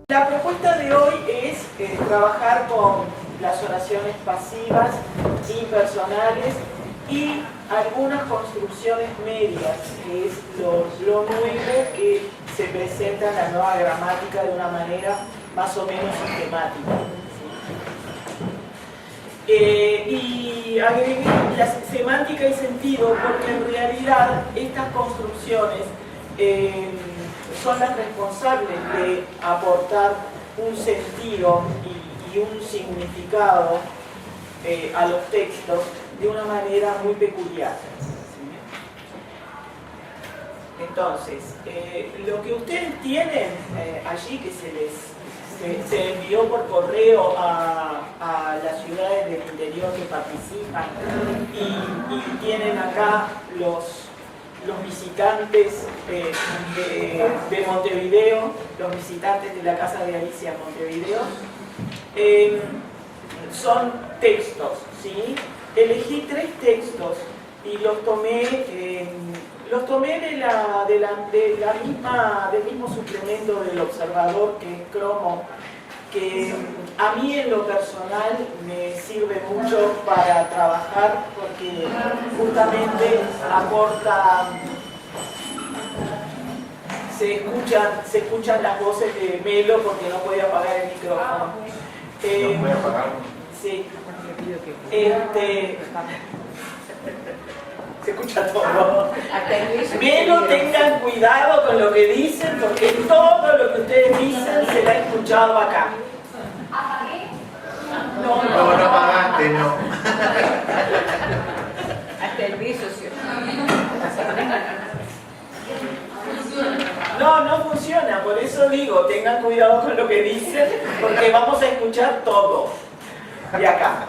La propuesta de hoy es trabajar con las oraciones pasivas, impersonales y algunas construcciones medias, que es lo nuevo que se presenta en la nueva gramática de una manera más o menos sistemática. Y agregué la semántica y sentido porque en realidad estas construcciones son las responsables de aportar un sentido y un significado a los textos de una manera muy peculiar. Entonces, lo que ustedes tienen allí, que se envió por correo a las ciudades del interior que participan, y tienen acá los visitantes de Montevideo, los visitantes de la Casa de Alicia en Montevideo, son textos, ¿sí? Elegí 3 textos y los tomé del mismo suplemento del Observador, que es Cromo, que a mí en lo personal me sirve mucho para trabajar porque justamente aporta, se escuchan las voces de Melo porque no puede apagar el micrófono. No puede apagarlo. Sí. Se escucha todo. Melo, tengan cuidado con lo que dicen, porque todo lo que ustedes dicen se lo ha escuchado acá. No apagaste, no. Hasta el viso, ¿sí? No funciona, por eso digo, tengan cuidado con lo que dicen, porque vamos a escuchar todo de acá.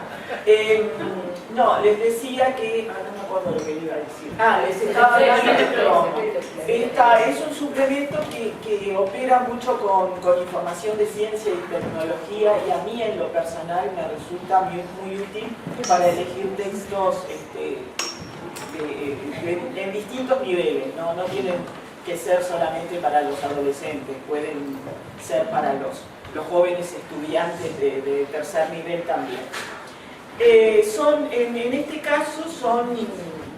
No, les decía que... no me acuerdo lo que iba a decir. Les estaba hablando de Cromo. Es un suplemento que opera mucho con información de ciencia y tecnología, y a mí en lo personal me resulta muy útil para elegir textos en distintos niveles, no tienen que ser solamente para los adolescentes, pueden ser para los jóvenes estudiantes de tercer nivel también. En este caso son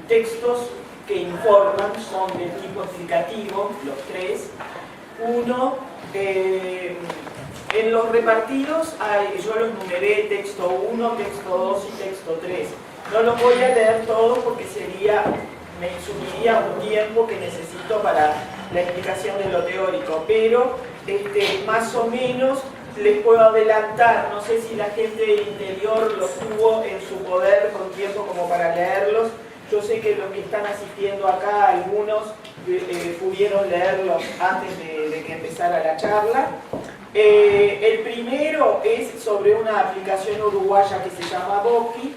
textos que informan, son del tipo explicativo, los 3. Uno, en los repartidos yo los numeré texto 1, texto 2 y texto 3. No los voy a leer todos porque me insumiría un tiempo que necesito para la explicación de lo teórico, pero más o menos les puedo adelantar, no sé si la gente del interior los tuvo en su poder con tiempo como para leerlos. Yo sé que los que están asistiendo acá, algunos pudieron leerlos antes de que empezara la charla. El primero es sobre una aplicación uruguaya que se llama Boki,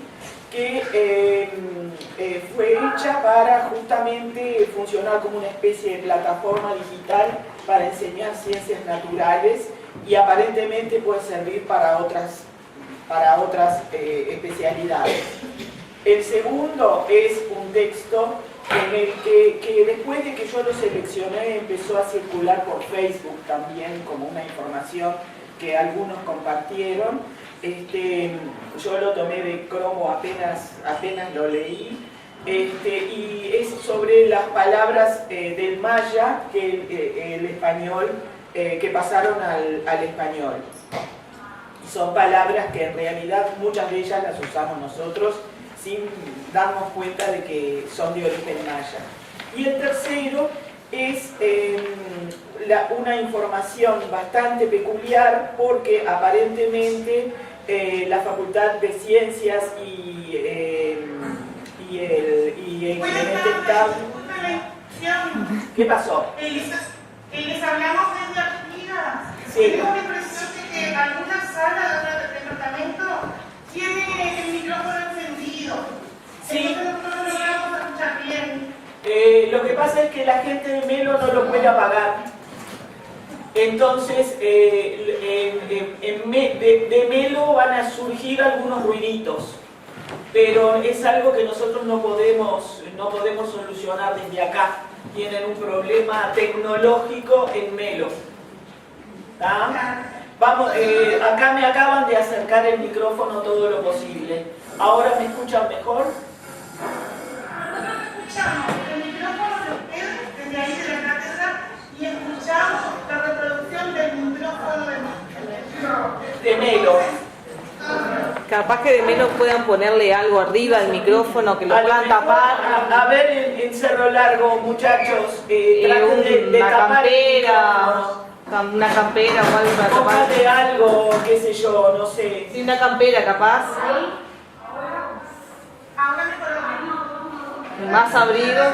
que fue hecha para justamente funcionar como una especie de plataforma digital para enseñar ciencias naturales, y aparentemente puede servir para otras especialidades. El segundo es un texto en el que después de que yo lo seleccioné empezó a circular por Facebook también como una información que algunos compartieron. Yo lo tomé de Cromo, apenas lo leí, y es sobre las palabras del maya que el español, que pasaron al español. Y son palabras que en realidad muchas de ellas las usamos nosotros sin darnos cuenta de que son de origen maya. Y el tercero es una información bastante peculiar, porque aparentemente la Facultad de Ciencias y el ¿Qué pasó? Que les hablamos desde Artigas. Sí. Tengo la impresión de que alguna sala del departamento tiene el micrófono encendido. Sí. Entonces no lo logramos escuchar bien. Lo que pasa es que la gente de Melo no lo puede apagar. Entonces, de Melo van a surgir algunos ruiditos, pero es algo que nosotros no podemos solucionar desde acá. Tienen un problema tecnológico en Melo. ¿Tá? Vamos, acá me acaban de acercar el micrófono todo lo posible. ¿Ahora me escuchan mejor? Nosotros escuchamos el micrófono de ustedes desde ahí de la cátedra y escuchamos la reproducción del micrófono De Melo. Capaz que de menos puedan ponerle algo arriba al micrófono, que lo A lo puedan mejor, tapar. a ver en Cerro Largo, muchachos, traten de Una tapar el campera, micrófono. una campera o algo para tapar. Póngale algo, qué sé yo, no sé. Sí, una campera capaz. Ahora mejor. Más abrigos,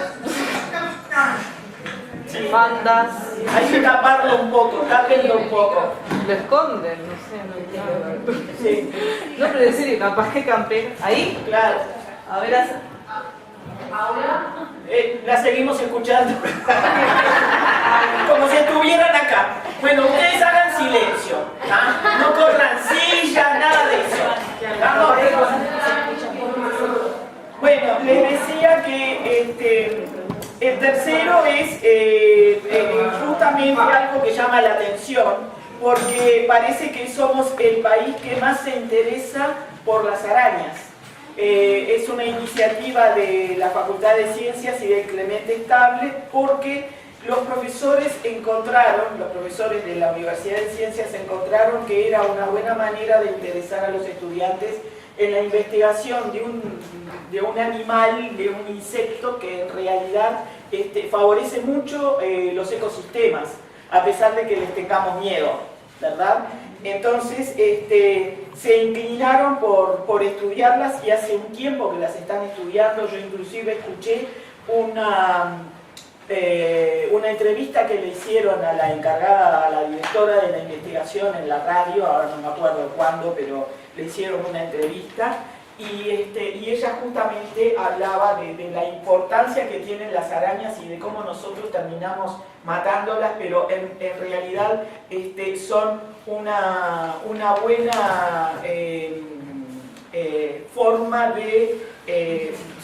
bandas. Hay que taparlo un poco, tápenlo un poco. Lo esconden, no sé, no entiendo. Sí, No, pero en serio, capaz que campera. ¿Ahí? claro. A ver, La seguimos escuchando. Como si estuvieran acá. Bueno, ustedes hagan silencio. ¿Ah? No corran sillas, nada de eso. Vamos. Bueno, les decía que el tercero es justamente algo que llama la atención, porque parece que somos el país que más se interesa por las arañas. Es una iniciativa de la Facultad de Ciencias y del Clemente Estable, porque los profesores de la Universidad de Ciencias encontraron que era una buena manera de interesar a los estudiantes en la investigación de un animal, de un insecto que en realidad favorece mucho los ecosistemas, a pesar de que les tengamos miedo, ¿verdad? Entonces se inclinaron por estudiarlas y hace un tiempo que las están estudiando. Yo inclusive escuché una entrevista que le hicieron a la encargada, a la directora de la investigación en la radio, ahora no me acuerdo cuándo, pero le hicieron una entrevista y ella justamente hablaba de la importancia que tienen las arañas y de cómo nosotros terminamos matándolas, pero en realidad son una buena forma de...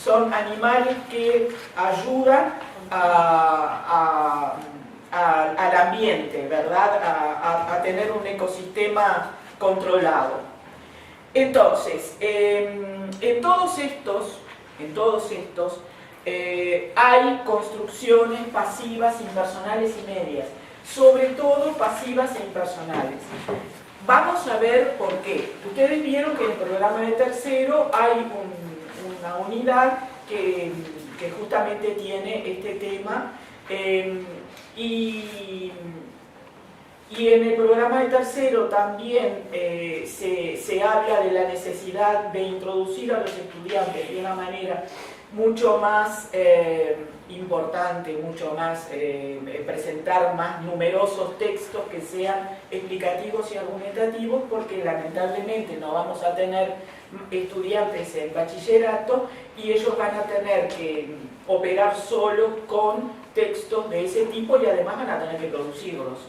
son animales que ayudan al ambiente, ¿verdad? A tener un ecosistema controlado. Entonces, en todos estos hay construcciones pasivas, impersonales y medias, sobre todo pasivas e impersonales. Vamos a ver por qué. Ustedes vieron que en el programa de tercero hay una unidad que justamente tiene este tema y en el programa de tercero también se habla de la necesidad de introducir a los estudiantes de una manera mucho más importante, mucho más, presentar más numerosos textos que sean explicativos y argumentativos, porque lamentablemente no vamos a tener estudiantes en bachillerato y ellos van a tener que operar solo con textos de ese tipo y además van a tener que producirlos.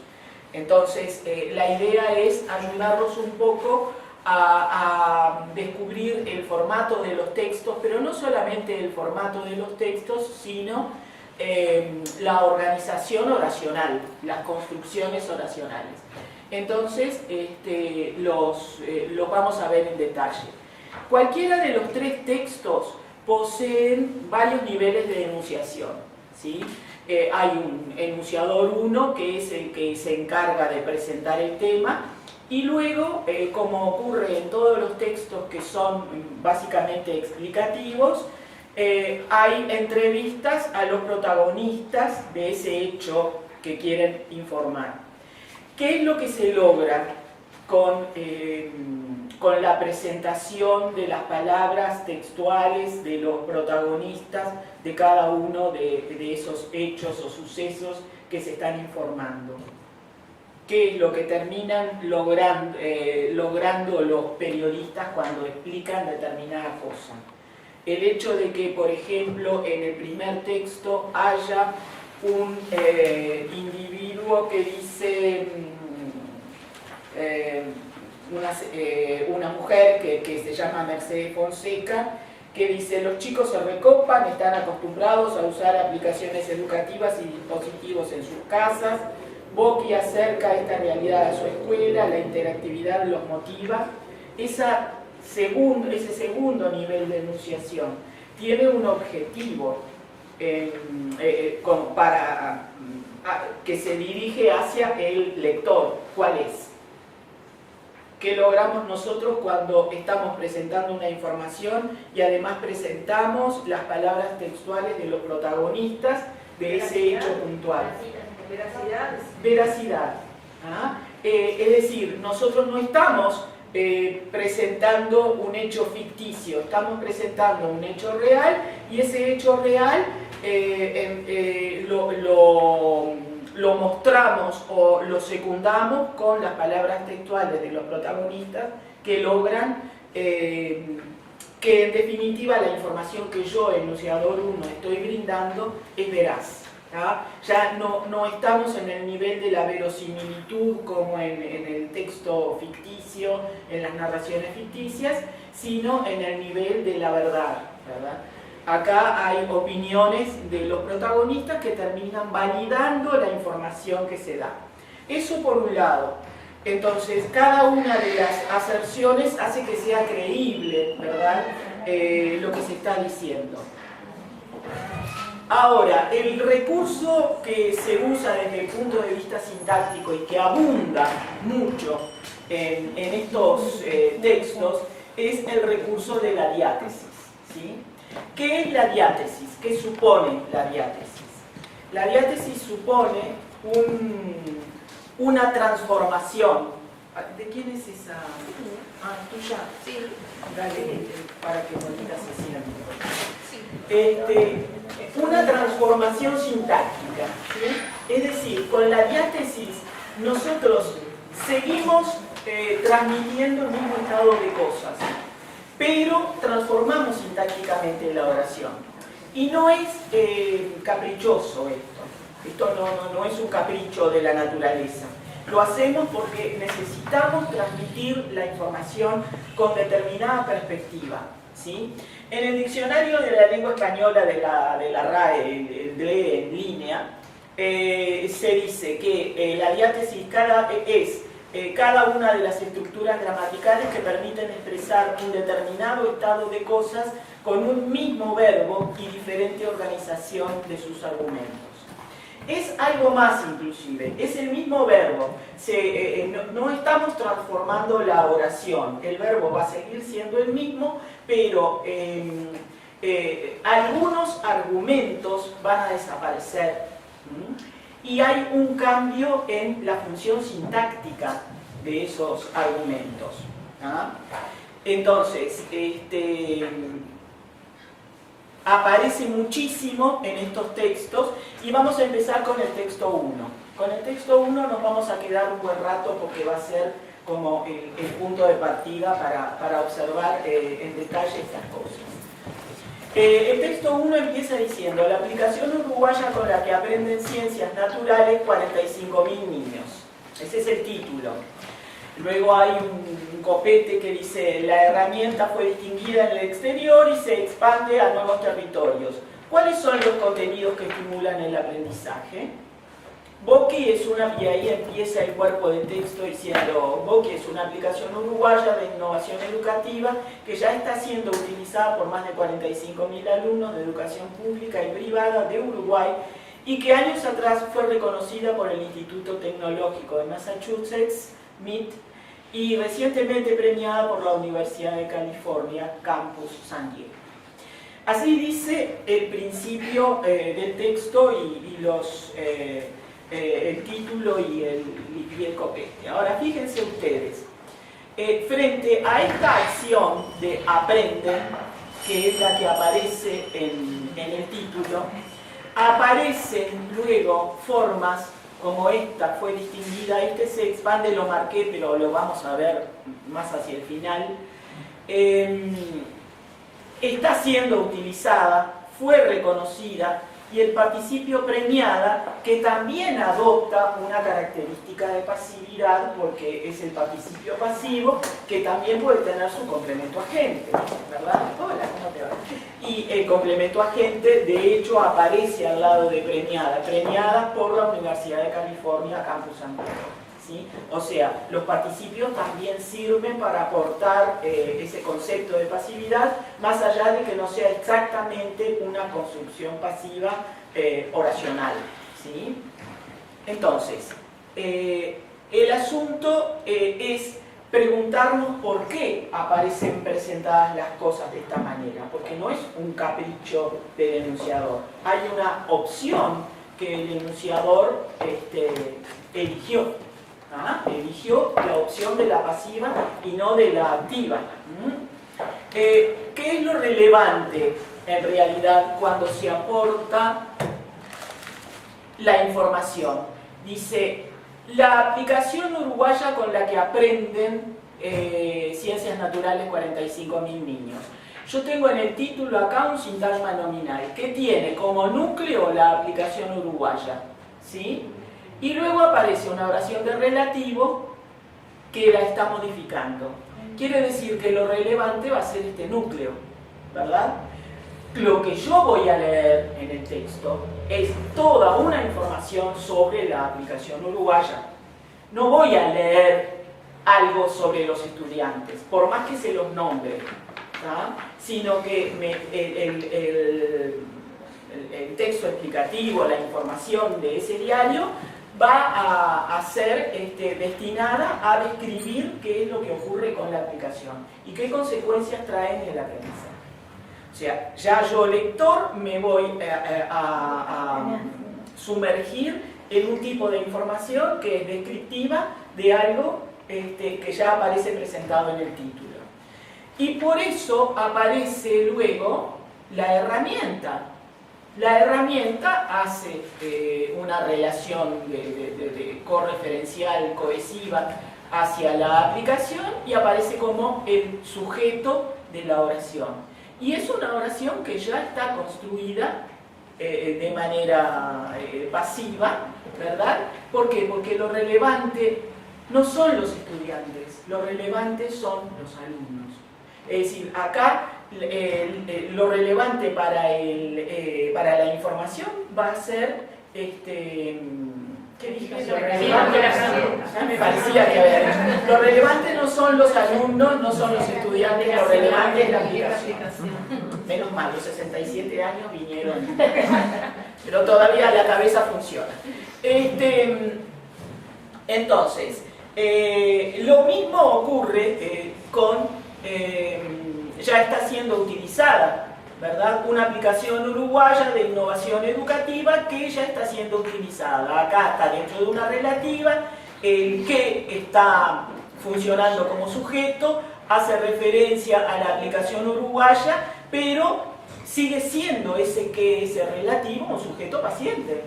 Entonces, la idea es ayudarlos un poco a descubrir el formato de los textos, pero no solamente el formato de los textos, sino la organización oracional, las construcciones oracionales. Entonces, los vamos a ver en detalle. Cualquiera de los tres textos poseen varios niveles de enunciación, ¿sí? Hay un enunciador 1 que es el que se encarga de presentar el tema y luego, como ocurre en todos los textos que son básicamente explicativos, hay entrevistas a los protagonistas de ese hecho que quieren informar. ¿Qué es lo que se logra con la presentación de las palabras textuales de los protagonistas de cada uno de esos hechos o sucesos que se están informando? ¿Qué es lo que terminan logrando los periodistas cuando explican determinada cosa? El hecho de que, por ejemplo, en el primer texto haya un individuo que dice... una mujer que se llama Mercedes Fonseca, que dice: los chicos se recopan, están acostumbrados a usar aplicaciones educativas y dispositivos en sus casas, Bocchi acerca esta realidad a su escuela, la interactividad los motiva. Ese segundo nivel de enunciación tiene un objetivo que se dirige hacia el lector. ¿Cuál es? ¿Qué logramos nosotros cuando estamos presentando una información y además presentamos las palabras textuales de los protagonistas de ese hecho puntual? Veracidad. ¿Ah? Es decir, nosotros no estamos presentando un hecho ficticio, estamos presentando un hecho real, y ese hecho real lo mostramos o lo secundamos con las palabras textuales de los protagonistas, que logran que en definitiva la información que yo, enunciador 1, estoy brindando es veraz. ¿Ah? Ya no estamos en el nivel de la verosimilitud como en el texto ficticio, en las narraciones ficticias, sino en el nivel de la verdad, ¿verdad? Acá hay opiniones de los protagonistas que terminan validando la información que se da. Eso por un lado. Entonces, cada una de las aserciones hace que sea creíble, ¿verdad? Lo que se está diciendo. Ahora, el recurso que se usa desde el punto de vista sintáctico y que abunda mucho en estos textos es el recurso de la diátesis, ¿sí? ¿Qué es la diátesis? ¿Qué supone la diátesis? La diátesis supone una transformación. ¿De quién es esa? Ah, tuya. Sí. Dale, para que Mónica se sienta. Una transformación sintáctica, ¿sí? Es decir, con la diátesis nosotros seguimos transmitiendo el mismo estado de cosas, pero transformamos sintácticamente la oración. Y no es caprichoso esto no es un capricho de la naturaleza. Lo hacemos porque necesitamos transmitir la información con determinada perspectiva, ¿sí? En el diccionario de la lengua española de la RAE, en línea, se dice que la diátesis es cada una de las estructuras gramaticales que permiten expresar un determinado estado de cosas con un mismo verbo y diferente organización de sus argumentos. Es algo más inclusive, es el mismo verbo, no estamos transformando la oración, el verbo va a seguir siendo el mismo, pero algunos argumentos van a desaparecer, y hay un cambio en la función sintáctica de esos argumentos. ¿Ah? Entonces, aparece muchísimo en estos textos, y vamos a empezar con el texto 1. Con el texto 1 nos vamos a quedar un buen rato porque va a ser como el punto de partida para observar en detalle estas cosas. El texto 1 empieza diciendo: la aplicación uruguaya con la que aprenden ciencias naturales 45.000 niños. Ese es el título. Luego hay un copete que dice: la herramienta fue distinguida en el exterior y se expande a nuevos territorios. ¿Cuáles son los contenidos que estimulan el aprendizaje? Bocchi es y ahí empieza el cuerpo del texto diciendo: Bocchi es una aplicación uruguaya de innovación educativa que ya está siendo utilizada por más de 45.000 alumnos de educación pública y privada de Uruguay, y que años atrás fue reconocida por el Instituto Tecnológico de Massachusetts, MIT, y recientemente premiada por la Universidad de California, Campus San Diego. Así dice el principio del texto y el título y el copete. Ahora fíjense ustedes, frente a esta acción de aprenden, que es la que aparece en el título, aparecen luego formas como esta fue distinguida, se expande, lo marqué, pero lo vamos a ver más hacia el final. Está siendo utilizada, fue reconocida, y el participio premiada, que también adopta una característica de pasividad, porque es el participio pasivo, que también puede tener su complemento agente, ¿verdad? Hola, ¿cómo te va? Y el complemento agente, de hecho, aparece al lado de premiada, premiada por la Universidad de California, Campus San Diego. ¿Sí? O sea, los participios también sirven para aportar ese concepto de pasividad, más allá de que no sea exactamente una construcción pasiva oracional. ¿Sí? Entonces, el asunto es preguntarnos por qué aparecen presentadas las cosas de esta manera, porque no es un capricho del enunciador, hay una opción que el enunciador eligió. Eligió la opción de la pasiva y no de la activa. ¿Qué es lo relevante en realidad cuando se aporta la información? Dice, la aplicación uruguaya con la que aprenden ciencias naturales 45.000 niños. Yo tengo en el título acá un sintagma nominal que tiene como núcleo la aplicación uruguaya, ¿sí? Y luego aparece una oración de relativo que la está modificando. Quiere decir que lo relevante va a ser este núcleo, ¿verdad? Lo que yo voy a leer en el texto es toda una información sobre la aplicación uruguaya. No voy a leer algo sobre los estudiantes, por más que se los nombre, ¿tá? Sino que el texto explicativo, la información de ese diario, va a ser destinada a describir qué es lo que ocurre con la aplicación y qué consecuencias traen el aprendizaje. O sea, ya yo lector me voy a sumergir en un tipo de información que es descriptiva de algo que ya aparece presentado en el título. Y por eso aparece luego la herramienta. La herramienta hace una relación de correferencial, cohesiva hacia la aplicación y aparece como el sujeto de la oración. Y es una oración que ya está construida de manera pasiva, ¿verdad? ¿Por qué? Porque lo relevante no son los estudiantes, lo relevante son los alumnos. Es decir, acá lo relevante para la información va a ser ¿qué dije? Ya me parecía que había dicho. Lo relevante no son los alumnos, no son los estudiantes, lo relevante es la aplicación. Menos mal, los 67 años vinieron, pero todavía la cabeza funciona. Entonces, lo mismo ocurre con ya está siendo utilizada, ¿verdad? Una aplicación uruguaya de innovación educativa que ya está siendo utilizada. Acá está dentro de una relativa, el que está funcionando como sujeto hace referencia a la aplicación uruguaya, pero sigue siendo ese que es relativo un sujeto paciente,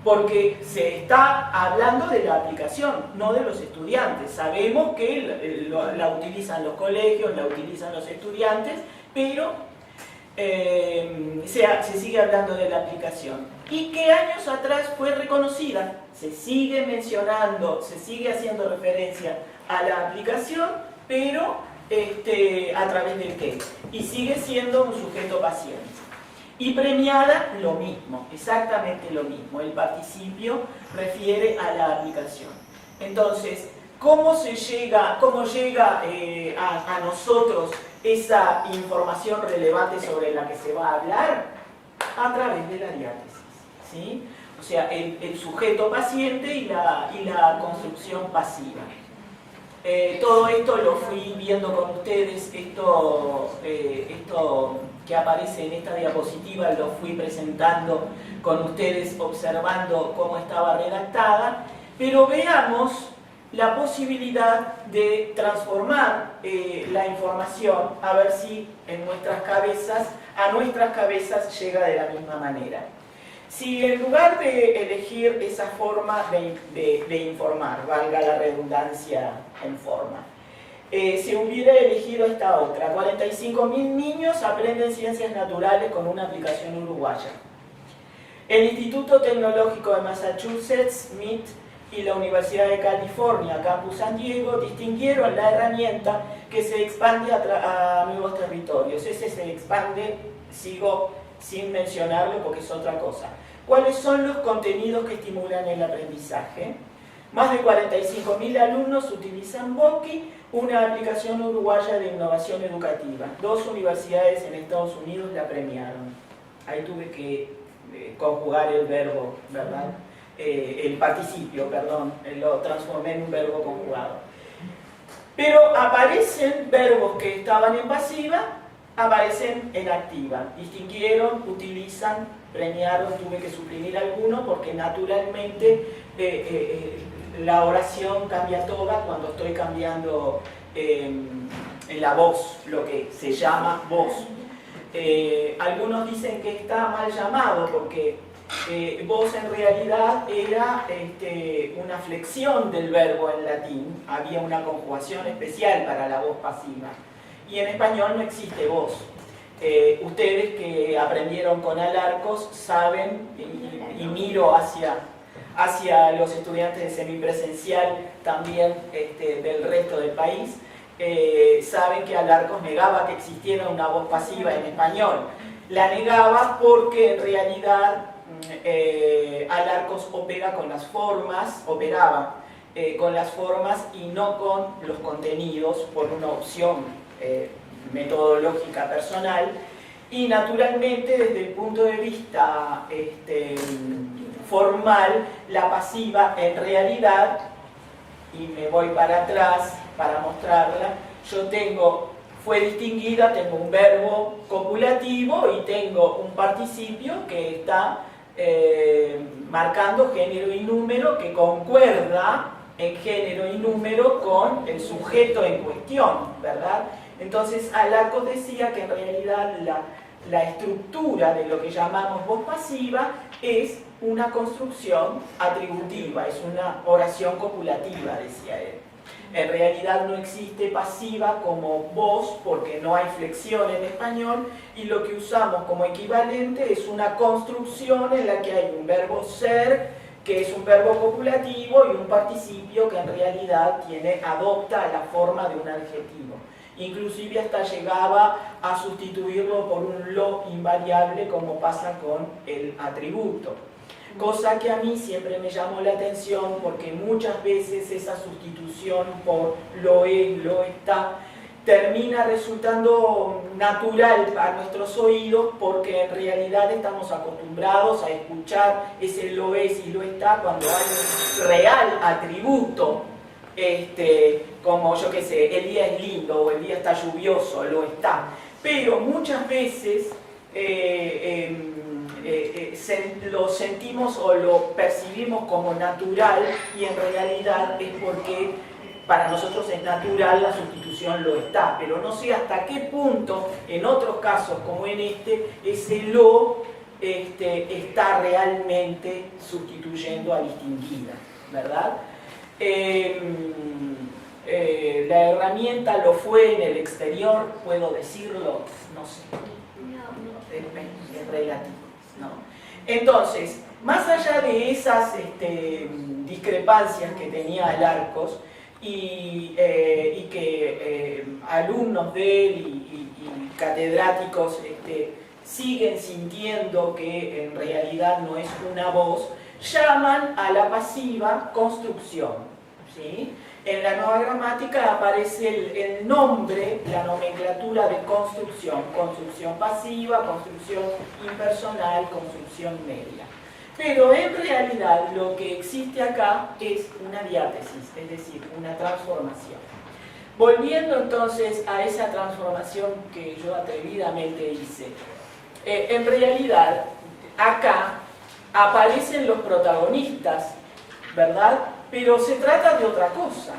porque se está hablando de la aplicación, no de los estudiantes. Sabemos que la utilizan los colegios, la utilizan los estudiantes, pero se sigue hablando de la aplicación. Y que años atrás fue reconocida, se sigue mencionando, se sigue haciendo referencia a la aplicación, pero a través del qué. Y sigue siendo un sujeto paciente. Y premiada, lo mismo, exactamente lo mismo. El participio refiere a la aplicación. Entonces, ¿cómo llega a nosotros esa información relevante sobre la que se va a hablar? A través de la diátesis, ¿sí? O sea, el sujeto paciente y la construcción pasiva. Todo esto lo fui viendo con ustedes, esto que aparece en esta diapositiva lo fui presentando con ustedes, observando cómo estaba redactada, pero veamos la posibilidad de transformar la información, a ver si a nuestras cabezas llega de la misma manera. Si en lugar de elegir esa forma de informar, valga la redundancia en forma, se hubiera elegido esta otra, 45.000 niños aprenden ciencias naturales con una aplicación uruguaya. El Instituto Tecnológico de Massachusetts, MIT, y la Universidad de California, Campus San Diego, distinguieron la herramienta que se expande a nuevos territorios. Ese se expande sigo sin mencionarlo porque es otra cosa. ¿Cuáles son los contenidos que estimulan el aprendizaje? Más de 45.000 alumnos utilizan Boki, una aplicación uruguaya de innovación educativa. 2 universidades en Estados Unidos la premiaron. Ahí tuve que conjugar el verbo, ¿verdad? El participio, perdón, lo transformé en un verbo conjugado. Pero aparecen verbos que estaban en pasiva, aparecen en activa. Distinguieron, utilizan, premiaron, tuve que suprimir alguno porque naturalmente la oración cambia toda cuando estoy cambiando en la voz, lo que se llama voz. Algunos dicen que está mal llamado porque voz en realidad era una flexión del verbo en latín, había una conjugación especial para la voz pasiva. Y en español no existe voz. Ustedes que aprendieron con Alarcos saben, y miro hacia los estudiantes de semipresencial también del resto del país, saben que Alarcos negaba que existiera una voz pasiva en español. La negaba porque en realidad Alarcos opera con las formas, operaba con las formas y no con los contenidos por una opción metodológica personal, y naturalmente desde el punto de vista formal, la pasiva en realidad, y me voy para atrás para mostrarla, fue distinguida, tengo un verbo copulativo y tengo un participio que está marcando género y número, que concuerda en género y número con el sujeto en cuestión, ¿verdad? Entonces Alarcos decía que en realidad la estructura de lo que llamamos voz pasiva es una construcción atributiva, es una oración copulativa, decía él. En realidad no existe pasiva como voz porque no hay flexión en español, y lo que usamos como equivalente es una construcción en la que hay un verbo ser, que es un verbo copulativo, y un participio que en realidad adopta la forma de un adjetivo. Inclusive hasta llegaba a sustituirlo por un lo invariable, como pasa con el atributo. Cosa que a mí siempre me llamó la atención porque muchas veces esa sustitución por lo es, lo está, termina resultando natural a nuestros oídos porque en realidad estamos acostumbrados a escuchar ese lo es y lo está cuando hay un real atributo, como yo qué sé, el día es lindo o el día está lluvioso, lo está. Pero muchas veces lo sentimos o lo percibimos como natural, y en realidad es porque para nosotros es natural la sustitución lo está, pero no sé hasta qué punto en otros casos como en ese lo está realmente sustituyendo a distinguida, ¿verdad? La herramienta lo fue en el exterior, puedo decirlo, no sé, es relativo, ¿no? Entonces, más allá de esas discrepancias que tenía Alarcos y que alumnos de él y catedráticos siguen sintiendo que en realidad no es una voz, llaman a la pasiva construcción, ¿sí? En la nueva gramática aparece el nombre, la nomenclatura de construcción: construcción pasiva, construcción impersonal, construcción media. Pero en realidad lo que existe acá es una diátesis, es decir, una transformación. Volviendo entonces a esa transformación que yo atrevidamente hice, en realidad acá aparecen los protagonistas, ¿verdad? Pero se trata de otra cosa.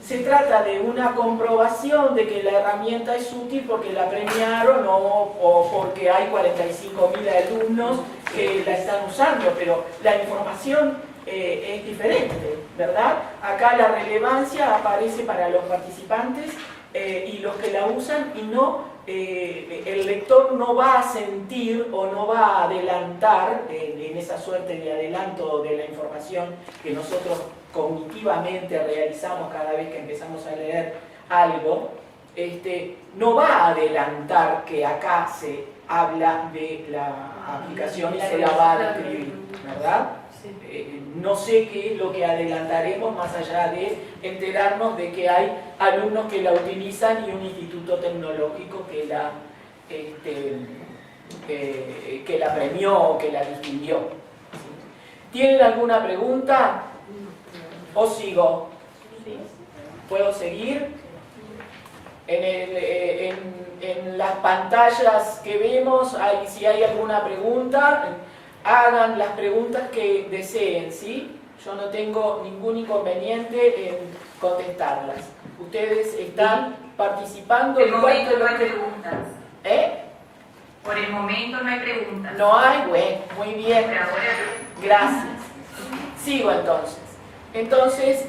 Se trata de una comprobación de que la herramienta es útil porque la premiaron o porque hay 45.000 alumnos que la están usando, pero la información es diferente, ¿verdad? Acá la relevancia aparece para los participantes y los que la usan, y no el lector no va a sentir o no va a adelantar en esa suerte de adelanto de la información que nosotros cognitivamente realizamos cada vez que empezamos a leer algo. no va a adelantar que acá se habla de la aplicación y se la va a describir, ¿verdad? No sé qué es lo que adelantaremos más allá de enterarnos de que hay alumnos que la utilizan y un instituto tecnológico que la premió o que la distinguió. ¿Tienen alguna pregunta? ¿O sigo? ¿Puedo seguir? En las pantallas que vemos, si hay alguna pregunta, hagan las preguntas que deseen, ¿sí? Yo no tengo ningún inconveniente en contestarlas. Ustedes están participando. Por el momento no hay preguntas. ¿Eh? Por el momento no hay preguntas. No hay, bueno, muy bien. Por ahora. Gracias. Sigo entonces. Entonces,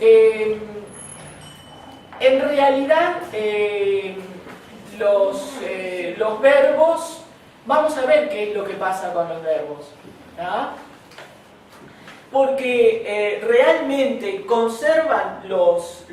en realidad, los verbos, vamos a ver qué es lo que pasa con los verbos. ¿Ah? Porque realmente conservan los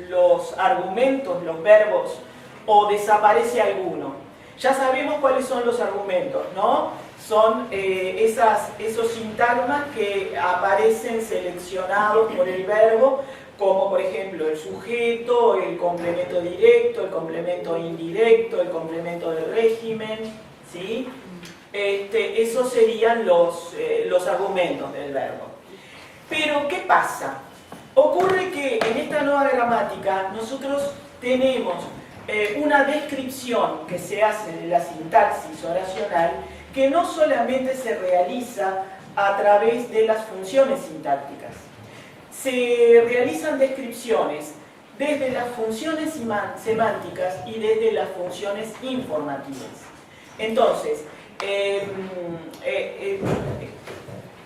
argumentos, los verbos, o desaparece alguno. Ya sabemos cuáles son los argumentos, ¿no? Son esos sintagmas que aparecen seleccionados por el verbo, como por ejemplo el sujeto, el complemento directo, el complemento indirecto, el complemento del régimen, ¿sí? Esos serían los argumentos del verbo. Pero, ¿qué pasa? Ocurre que en esta nueva gramática nosotros tenemos una descripción que se hace de la sintaxis oracional que no solamente se realiza a través de las funciones sintácticas. Se realizan descripciones desde las funciones semánticas y desde las funciones informativas. Entonces,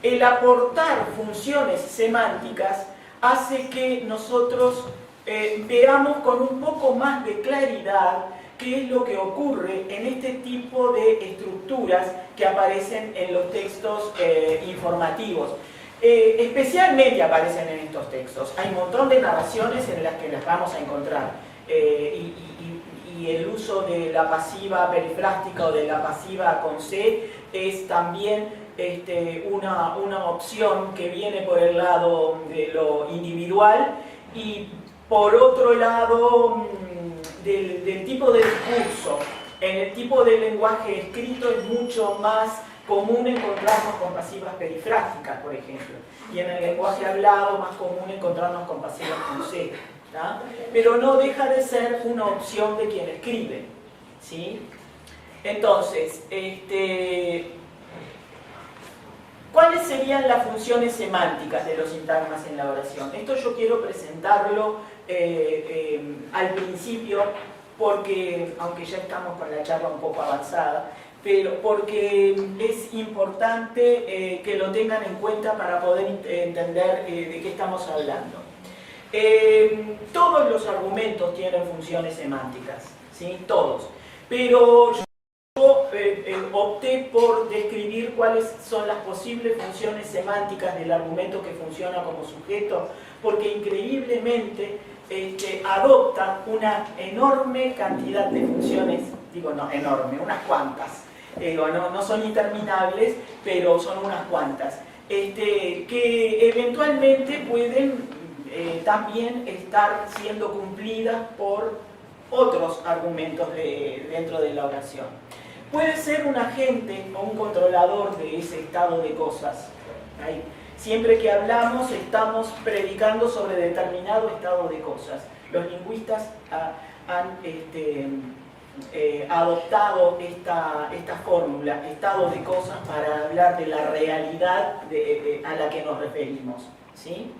el aportar funciones semánticas hace que nosotros veamos con un poco más de claridad qué es lo que ocurre en este tipo de estructuras que aparecen en los textos informativos. Especialmente aparecen en estos textos. Hay un montón de narraciones en las que las vamos a encontrar. Y el uso de la pasiva perifrástica o de la pasiva con C es también una opción que viene por el lado de lo individual y por otro lado del tipo de discurso. En el tipo de lenguaje escrito es mucho más común encontrarnos con pasivas perifrásticas, por ejemplo, y en el lenguaje hablado más común encontrarnos con pasivas con C, ¿tá? Pero no deja de ser una opción de quien escribe, ¿sí? Entonces, ¿cuáles serían las funciones semánticas de los sintagmas en la oración? Esto yo quiero presentarlo al principio, porque, aunque ya estamos con la charla un poco avanzada, pero porque es importante que lo tengan en cuenta para poder entender de qué estamos hablando. Todos los argumentos tienen funciones semánticas, ¿sí? Todos. Pero yo opté por describir cuáles son las posibles funciones semánticas del argumento que funciona como sujeto, porque increíblemente adopta una enorme cantidad de funciones, digo no enorme, unas cuantas, no son interminables, pero son unas cuantas, que eventualmente pueden también estar siendo cumplidas por otros argumentos dentro de la oración. Puede ser un agente o un controlador de ese estado de cosas. ¿Right? Siempre que hablamos estamos predicando sobre determinado estado de cosas. Los lingüistas han adoptado esta fórmula, estado de cosas, para hablar de la realidad a la que nos referimos, ¿sí?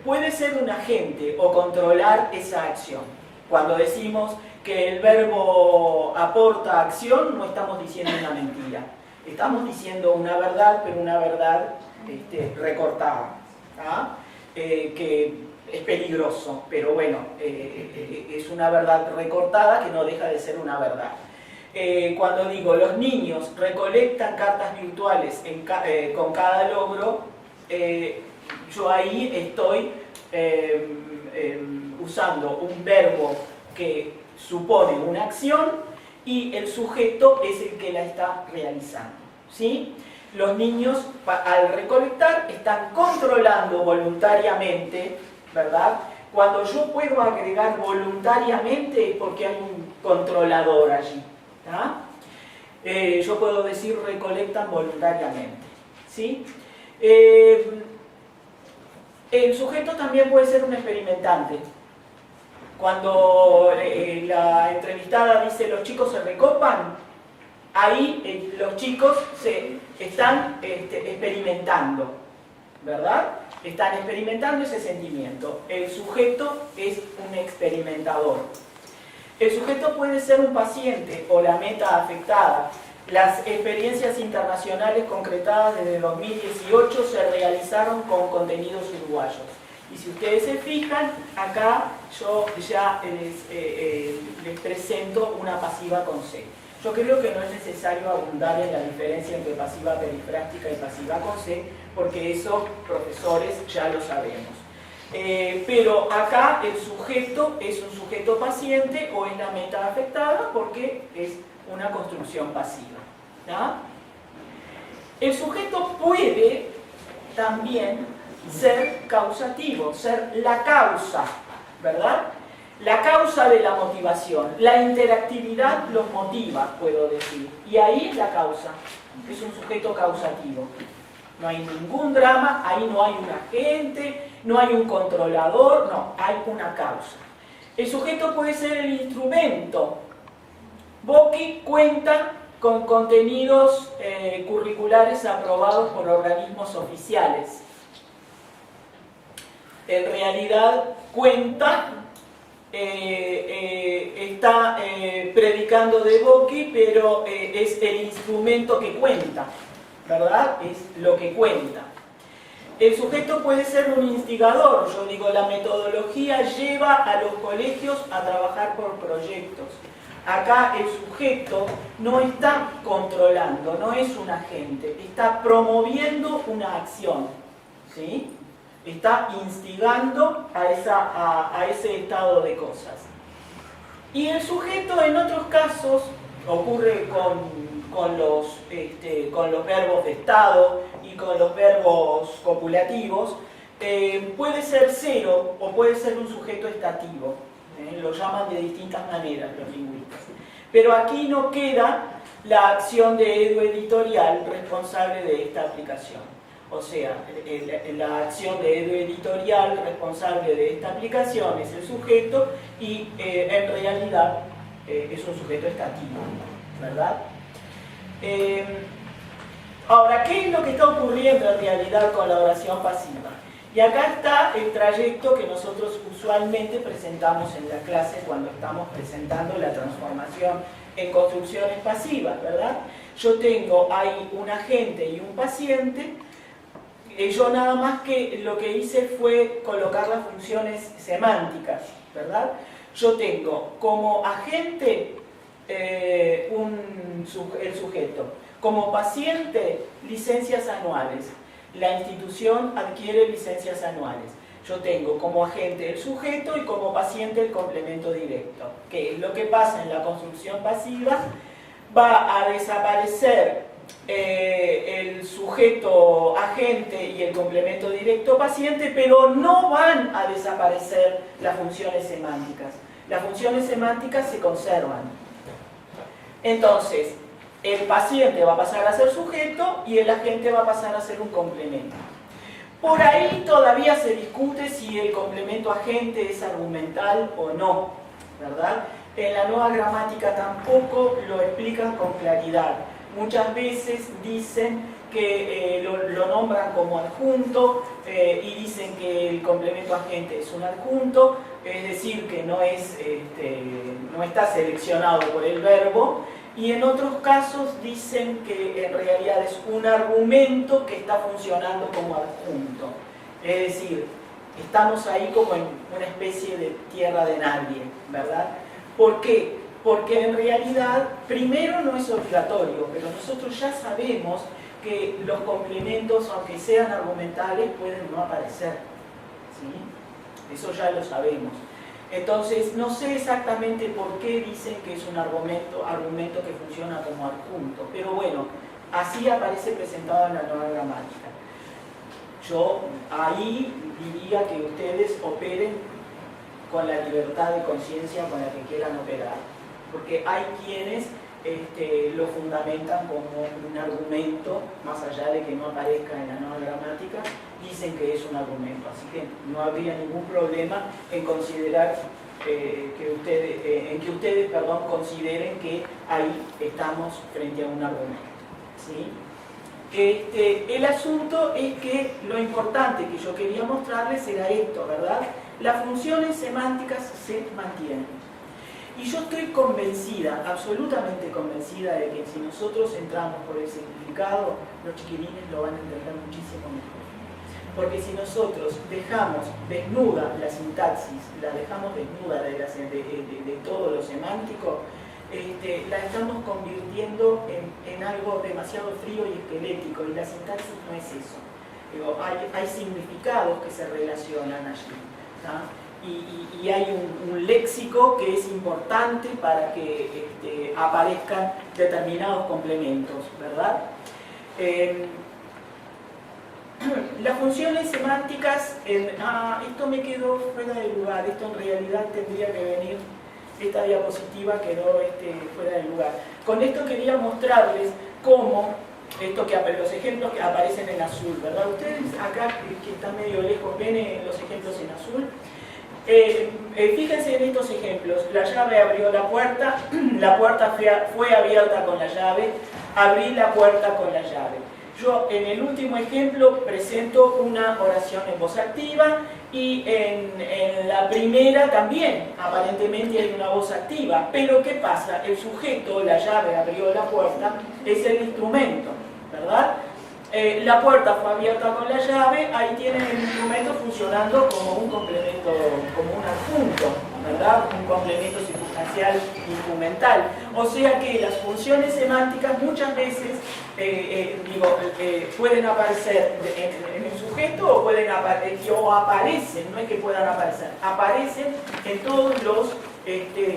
Puede ser un agente o controlar esa acción. Cuando decimos que el verbo aporta acción, no estamos diciendo una mentira. Estamos diciendo una verdad, pero una verdad recortada, ¿ah? Que es peligroso, pero bueno, es una verdad recortada que no deja de ser una verdad. Cuando digo los niños recolectan cartas virtuales con cada logro, yo ahí estoy usando un verbo que supone una acción y el sujeto es el que la está realizando, ¿sí? Los niños al recolectar están controlando voluntariamente, ¿verdad? Cuando yo puedo agregar voluntariamente es porque hay un controlador allí, ¿tá? Yo puedo decir recolectan voluntariamente, ¿sí? El sujeto también puede ser un experimentante. Cuando la entrevistada dice los chicos se recopan, ahí los chicos se están experimentando, ¿verdad? Están experimentando ese sentimiento. El sujeto es un experimentador. El sujeto puede ser un paciente o la meta afectada. Las experiencias internacionales concretadas desde 2018 se realizaron con contenidos uruguayos. Y si ustedes se fijan, acá yo ya les presento una pasiva con C. Yo creo que no es necesario abundar en la diferencia entre pasiva perifrástica y pasiva con C, porque eso, profesores, ya lo sabemos. Pero acá el sujeto es un sujeto paciente o es la meta afectada porque es una construcción pasiva, ¿tá? El sujeto puede también ser causativo, ser la causa, ¿verdad? La causa de la motivación. La interactividad los motiva, puedo decir. Y ahí es la causa. Es un sujeto causativo. No hay ningún drama, ahí no hay un agente, no hay un controlador, no, hay una causa. El sujeto puede ser el instrumento. Boki cuenta con contenidos curriculares aprobados por organismos oficiales. En realidad cuenta, está predicando de Boki, pero es el instrumento que cuenta, ¿verdad? Es lo que cuenta. El sujeto puede ser un instigador. Yo digo, la metodología lleva a los colegios a trabajar por proyectos. Acá el sujeto no está controlando, no es un agente, está promoviendo una acción, ¿sí? Está instigando a ese estado de cosas. Y el sujeto en otros casos, ocurre con los verbos de estado y con los verbos copulativos, puede ser cero o puede ser un sujeto estativo. Lo llaman de distintas maneras los lingüistas. Pero aquí no queda la acción de Edu Editorial responsable de esta aplicación. O sea, la acción de Edu Editorial responsable de esta aplicación es el sujeto y en realidad es un sujeto estativo, ¿verdad? Ahora, ¿qué es lo que está ocurriendo en realidad con la oración pasiva? Y acá está el trayecto que nosotros usualmente presentamos en la clase cuando estamos presentando la transformación en construcciones pasivas, ¿verdad? Yo tengo ahí un agente y un paciente. Yo nada más que lo que hice fue colocar las funciones semánticas, ¿verdad? Yo tengo como agente el sujeto, como paciente licencias anuales. La institución adquiere licencias anuales. Yo tengo como agente el sujeto y como paciente el complemento directo. ¿Qué es lo que pasa en la construcción pasiva? Va a desaparecer el sujeto agente y el complemento directo paciente, pero no van a desaparecer las funciones semánticas. Las funciones semánticas se conservan. Entonces, el paciente va a pasar a ser sujeto y el agente va a pasar a ser un complemento. Por ahí todavía se discute si el complemento agente es argumental o no, ¿verdad? En la nueva gramática tampoco lo explican con claridad. Muchas veces dicen que lo nombran como adjunto y dicen que el complemento agente es un adjunto, es decir, que no está seleccionado por el verbo. Y en otros casos dicen que en realidad es un argumento que está funcionando como adjunto. Es decir, estamos ahí como en una especie de tierra de nadie, ¿verdad? ¿Por qué? Porque en realidad, primero no es obligatorio, pero nosotros ya sabemos que los complementos, aunque sean argumentales, pueden no aparecer, ¿sí? Eso ya lo sabemos. Entonces, no sé exactamente por qué dicen que es un argumento que funciona como adjunto, pero bueno, así aparece presentado en la nueva gramática. Yo ahí diría que ustedes operen con la libertad de conciencia con la que quieran operar, porque hay quienes lo fundamentan como un argumento, más allá de que no aparezca en la nueva gramática, dicen que es un argumento, así que no habría ningún problema en considerar que ustedes consideren que ahí estamos frente a un argumento, ¿sí? El asunto es que lo importante que yo quería mostrarles era esto, ¿verdad? Las funciones semánticas se mantienen. Y yo estoy convencida, absolutamente convencida, de que si nosotros entramos por el significado, los chiquilines lo van a entender muchísimo mejor. Porque si nosotros dejamos desnuda la sintaxis, la dejamos desnuda de todo lo semántico, la estamos convirtiendo en algo demasiado frío y esquelético, y la sintaxis no es eso. Digo, hay significados que se relacionan allí, ¿tá? Y hay un léxico que es importante para que aparezcan determinados complementos, ¿verdad? Las funciones semánticas, esto me quedó fuera de lugar, esto en realidad tendría que venir, esta diapositiva quedó fuera de lugar. Con esto quería mostrarles cómo, los ejemplos que aparecen en azul, ¿verdad? Ustedes acá, que están medio lejos, ven los ejemplos en azul. Fíjense en estos ejemplos. La llave abrió la puerta fue abierta con la llave, abrí la puerta con la llave. Yo en el último ejemplo presento una oración en voz activa y en la primera también aparentemente hay una voz activa, pero ¿qué pasa? El sujeto, la llave abrió la puerta, es el instrumento, ¿verdad? La puerta fue abierta con la llave, ahí tienen el instrumento funcionando como un complemento, como un adjunto, ¿verdad? Un complemento circunstancial instrumental. O sea que las funciones semánticas muchas veces pueden aparecer en el sujeto o aparecen, no es que puedan aparecer, aparecen en todos los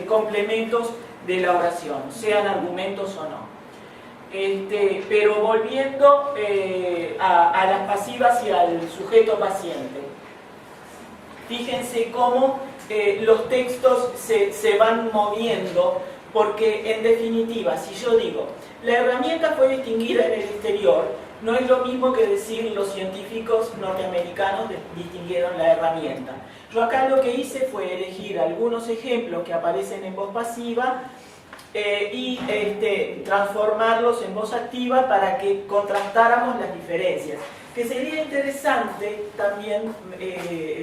complementos de la oración, sean argumentos o no. Pero volviendo a las pasivas y al sujeto paciente, fíjense cómo los textos se van moviendo, porque en definitiva, si yo digo, la herramienta fue distinguida en el exterior, no es lo mismo que decir los científicos norteamericanos distinguieron la herramienta. Yo acá lo que hice fue elegir algunos ejemplos que aparecen en voz pasiva, y transformarlos en voz activa para que contrastáramos las diferencias. Que sería interesante también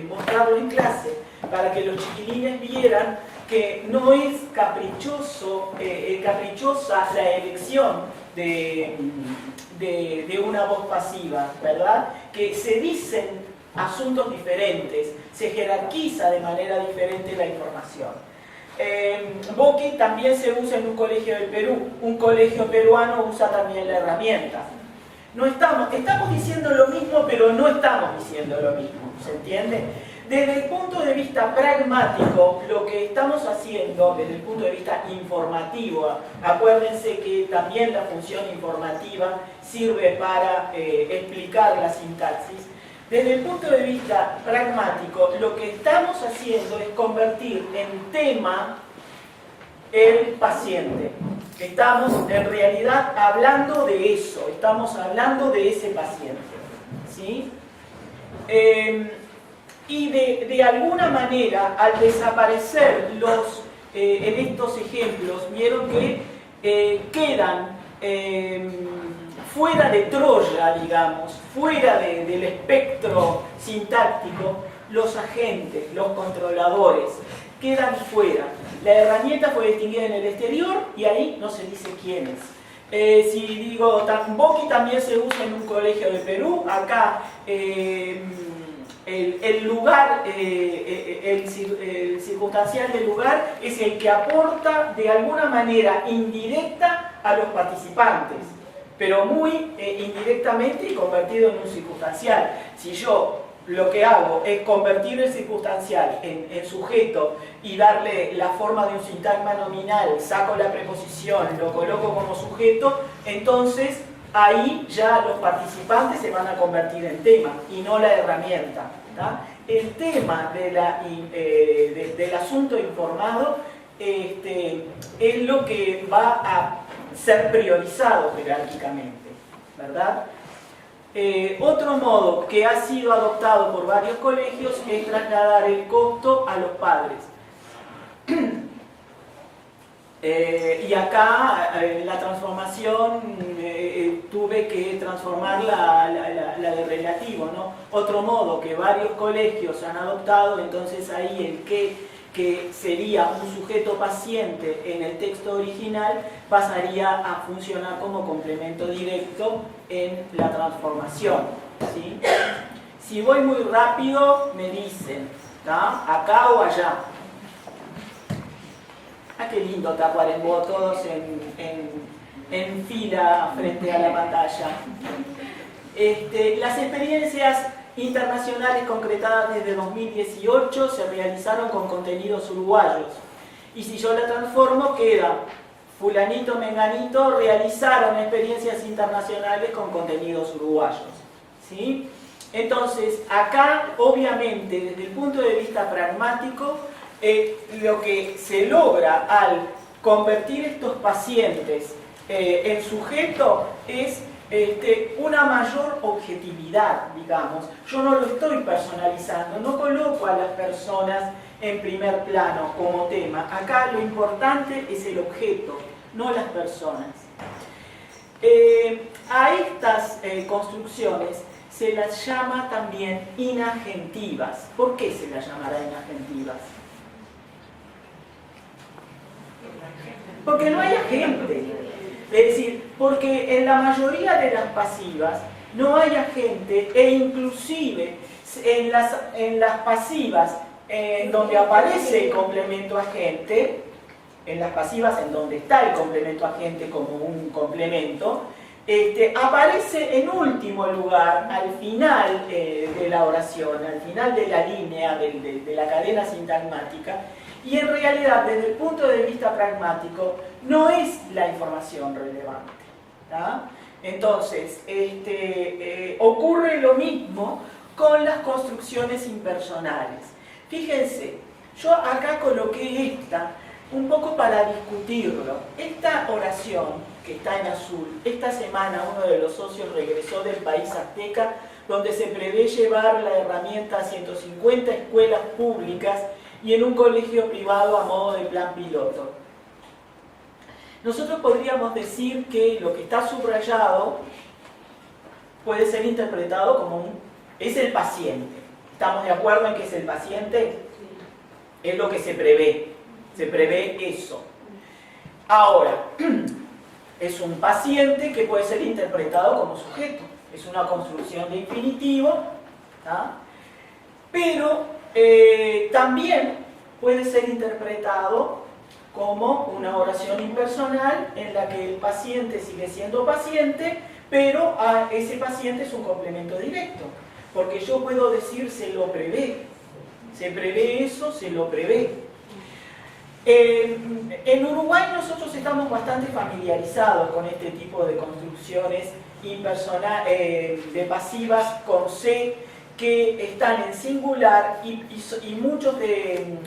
mostrarlo en clase, para que los chiquilines vieran que no es caprichosa la elección de una voz pasiva, ¿verdad? Que se dicen asuntos diferentes, se jerarquiza de manera diferente la información. Boqui también se usa en un colegio del Perú, un colegio peruano usa también la herramienta. No estamos diciendo lo mismo, pero no estamos diciendo lo mismo, ¿se entiende? Desde el punto de vista pragmático, lo que estamos haciendo, desde el punto de vista informativo, acuérdense que también la función informativa sirve para explicar la sintaxis. Desde el punto de vista pragmático, lo que estamos haciendo es convertir en tema el paciente. Estamos en realidad hablando de eso, estamos hablando de ese paciente, ¿sí? Y de alguna manera, al desaparecer en estos ejemplos, vieron que quedan fuera de Troya, digamos, fuera del espectro sintáctico, los agentes, los controladores, quedan fuera. La herramienta fue distinguida en el exterior y ahí no se dice quiénes. Si digo, Boqui también se usa en un colegio de Perú, acá el lugar, el circunstancial del lugar es el que aporta de alguna manera indirecta a los participantes, pero muy indirectamente y convertido en un circunstancial. Si yo lo que hago es convertir el circunstancial en sujeto y darle la forma de un sintagma nominal, saco la preposición, lo coloco como sujeto, entonces ahí ya los participantes se van a convertir en tema y no la herramienta. ¿Tá? El tema del asunto informado es lo que va a ser priorizado jerárquicamente, ¿verdad? Otro modo que ha sido adoptado por varios colegios es trasladar el costo a los padres. Y acá la transformación tuve que transformar la de relativo, ¿no? Otro modo que varios colegios han adoptado, entonces ahí el que sería un sujeto paciente en el texto original pasaría a funcionar como complemento directo en la transformación, ¿sí? Si voy muy rápido me dicen, ¿tá? Acá o allá. Ah, qué lindo Tacuarembó, todos en fila frente a la pantalla. Las experiencias internacionales concretadas desde 2018 se realizaron con contenidos uruguayos. Y si yo la transformo, queda fulanito, menganito, realizaron experiencias internacionales con contenidos uruguayos. ¿Sí? Entonces, acá, obviamente, desde el punto de vista pragmático, lo que se logra al convertir estos pacientes en sujeto es una mayor objetividad, digamos. Yo no lo estoy personalizando, no coloco a las personas en primer plano como tema. Acá lo importante es el objeto, no las personas. A estas construcciones se las llama también inagentivas. ¿Por qué se las llamará inagentivas? Porque no hay agente. Es decir, porque en la mayoría de las pasivas no hay agente e inclusive en las pasivas en donde aparece el complemento agente, en las pasivas en donde está el complemento agente como un complemento, aparece en último lugar al final de la oración, al final de la línea de la cadena sintagmática. Y en realidad, desde el punto de vista pragmático, no es la información relevante. ¿Tá? Entonces, ocurre lo mismo con las construcciones impersonales. Fíjense, yo acá coloqué esta un poco para discutirlo. Esta oración, que está en azul, esta semana uno de los socios regresó del país azteca, donde se prevé llevar la herramienta a 150 escuelas públicas y en un colegio privado a modo de plan piloto. Nosotros podríamos decir que lo que está subrayado puede ser interpretado como es el paciente. ¿Estamos de acuerdo en que es el paciente? Es lo que se prevé eso. Ahora, es un paciente que puede ser interpretado como sujeto. Es una construcción de infinitivo, ¿tá? Pero también puede ser interpretado como una oración impersonal en la que el paciente sigue siendo paciente, pero ese paciente es un complemento directo. Porque yo puedo decir se lo prevé. Se prevé eso, se lo prevé. En Uruguay nosotros estamos bastante familiarizados con este tipo de construcciones de pasivas con C que están en singular y muchos en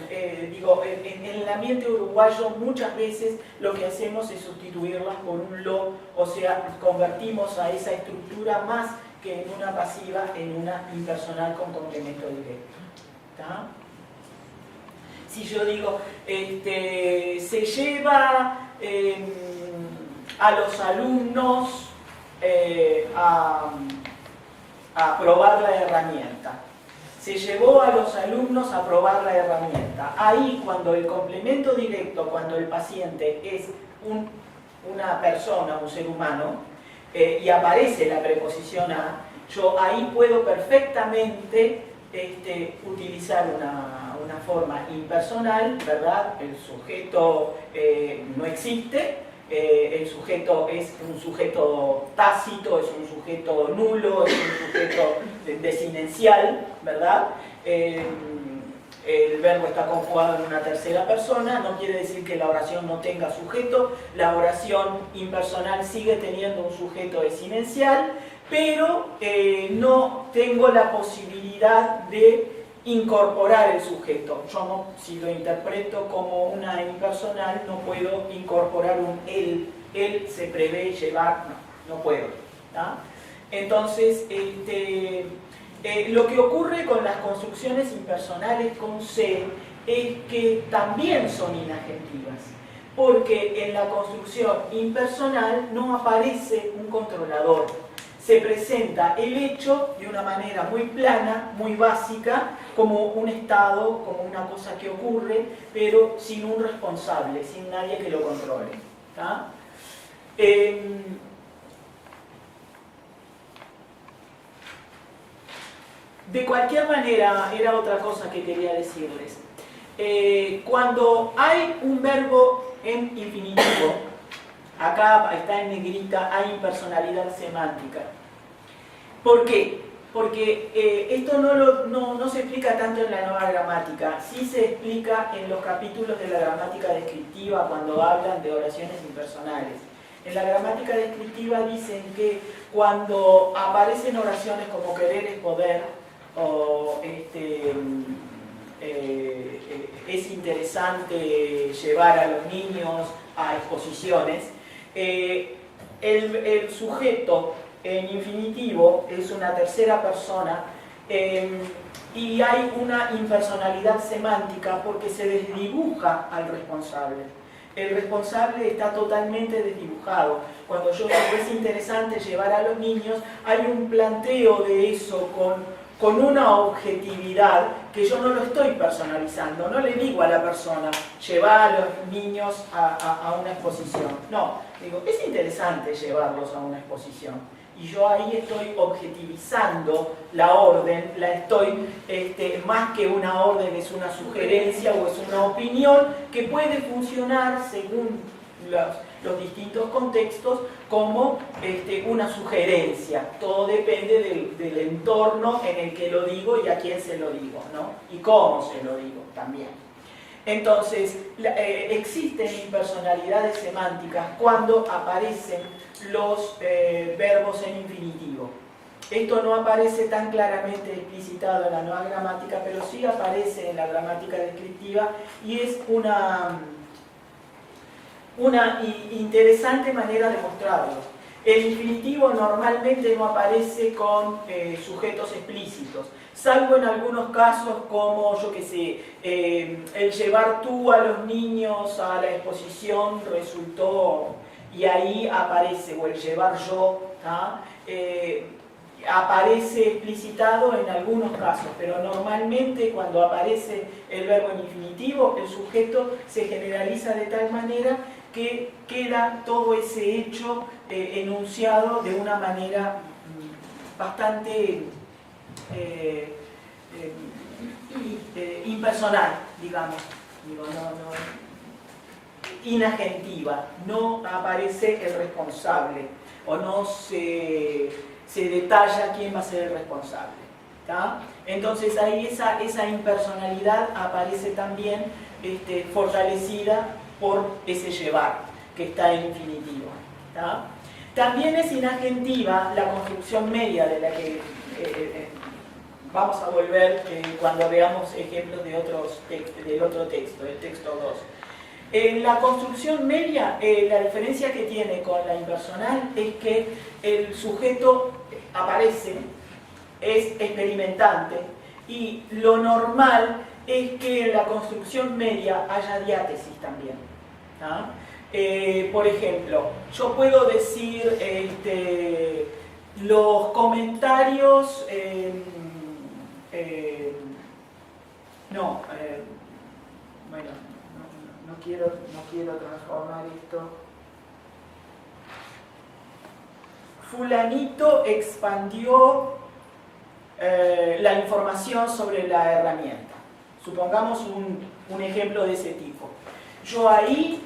el ambiente uruguayo muchas veces lo que hacemos es sustituirlas por un lo, o sea, convertimos a esa estructura más que en una pasiva en una impersonal con complemento directo. ¿Tá? Si yo digo, se lleva a los alumnos a probar la herramienta. Se llevó a los alumnos a probar la herramienta. Ahí, cuando el complemento directo, cuando el paciente es una persona, un ser humano, y aparece la preposición a, yo ahí puedo perfectamente utilizar una forma impersonal, ¿verdad? El sujeto no existe, el sujeto es un sujeto tácito, es un sujeto nulo, es un sujeto desinencial, ¿verdad? El verbo está conjugado en una tercera persona, no quiere decir que la oración no tenga sujeto, la oración impersonal sigue teniendo un sujeto desinencial, pero no tengo la posibilidad de incorporar el sujeto. Yo no, si lo interpreto como una impersonal, no puedo incorporar un él se prevé llevar, no puedo, ¿tá? Entonces, lo que ocurre con las construcciones impersonales con C es que también son inagentivas, porque en la construcción impersonal no aparece un controlador. Se presenta el hecho de una manera muy plana, muy básica, como un estado, como una cosa que ocurre, pero sin un responsable, sin nadie que lo controle, ¿tá? De cualquier manera, era otra cosa que quería decirles. Cuando hay un verbo en infinitivo, acá está en negrita, hay impersonalidad semántica. ¿Por qué? Porque esto no se explica tanto en la nueva gramática, sí se explica en los capítulos de la gramática descriptiva cuando hablan de oraciones impersonales. En la gramática descriptiva dicen que cuando aparecen oraciones como querer es poder, o es interesante llevar a los niños a exposiciones, el sujeto en infinitivo es una tercera persona y hay una impersonalidad semántica porque se desdibuja al responsable. El responsable está totalmente desdibujado. Cuando yo digo es interesante llevar a los niños, hay un planteo de eso con una objetividad que yo no lo estoy personalizando. No le digo a la persona, llevar a los niños a una exposición. No, digo, es interesante llevarlos a una exposición. Y yo ahí estoy objetivizando la orden, la estoy, más que una orden, es una sugerencia o es una opinión que puede funcionar según los distintos contextos como una sugerencia. Todo depende del entorno en el que lo digo y a quién se lo digo, ¿no? Y cómo se lo digo también. Entonces, existen impersonalidades semánticas cuando aparecen los verbos en infinitivo. Esto no aparece tan claramente explicitado en la nueva gramática, pero sí aparece en la gramática descriptiva y es una interesante manera de mostrarlo. El infinitivo normalmente no aparece con sujetos explícitos, salvo en algunos casos como, yo qué sé, el llevar tú a los niños a la exposición resultó, y ahí aparece, o el llevar yo, aparece explicitado en algunos casos, pero normalmente cuando aparece el verbo en infinitivo, el sujeto se generaliza de tal manera que queda todo ese hecho enunciado de una manera bastante impersonal, digamos, inagentiva. No aparece el responsable o no se detalla quién va a ser el responsable, ¿tá? Entonces ahí esa impersonalidad aparece también fortalecida por ese llevar que está en infinitivo, ¿tá? También es inagentiva la construcción media de la que vamos a volver cuando veamos ejemplos del otro texto, el texto 2. En la construcción media, la diferencia que tiene con la impersonal es que el sujeto aparece, es experimentante, y lo normal es que en la construcción media haya diátesis también, ¿tá? Por ejemplo, yo puedo decir los comentarios, no quiero transformar esto. Fulanito expandió la información sobre la herramienta. Supongamos un ejemplo de ese tipo. Yo ahí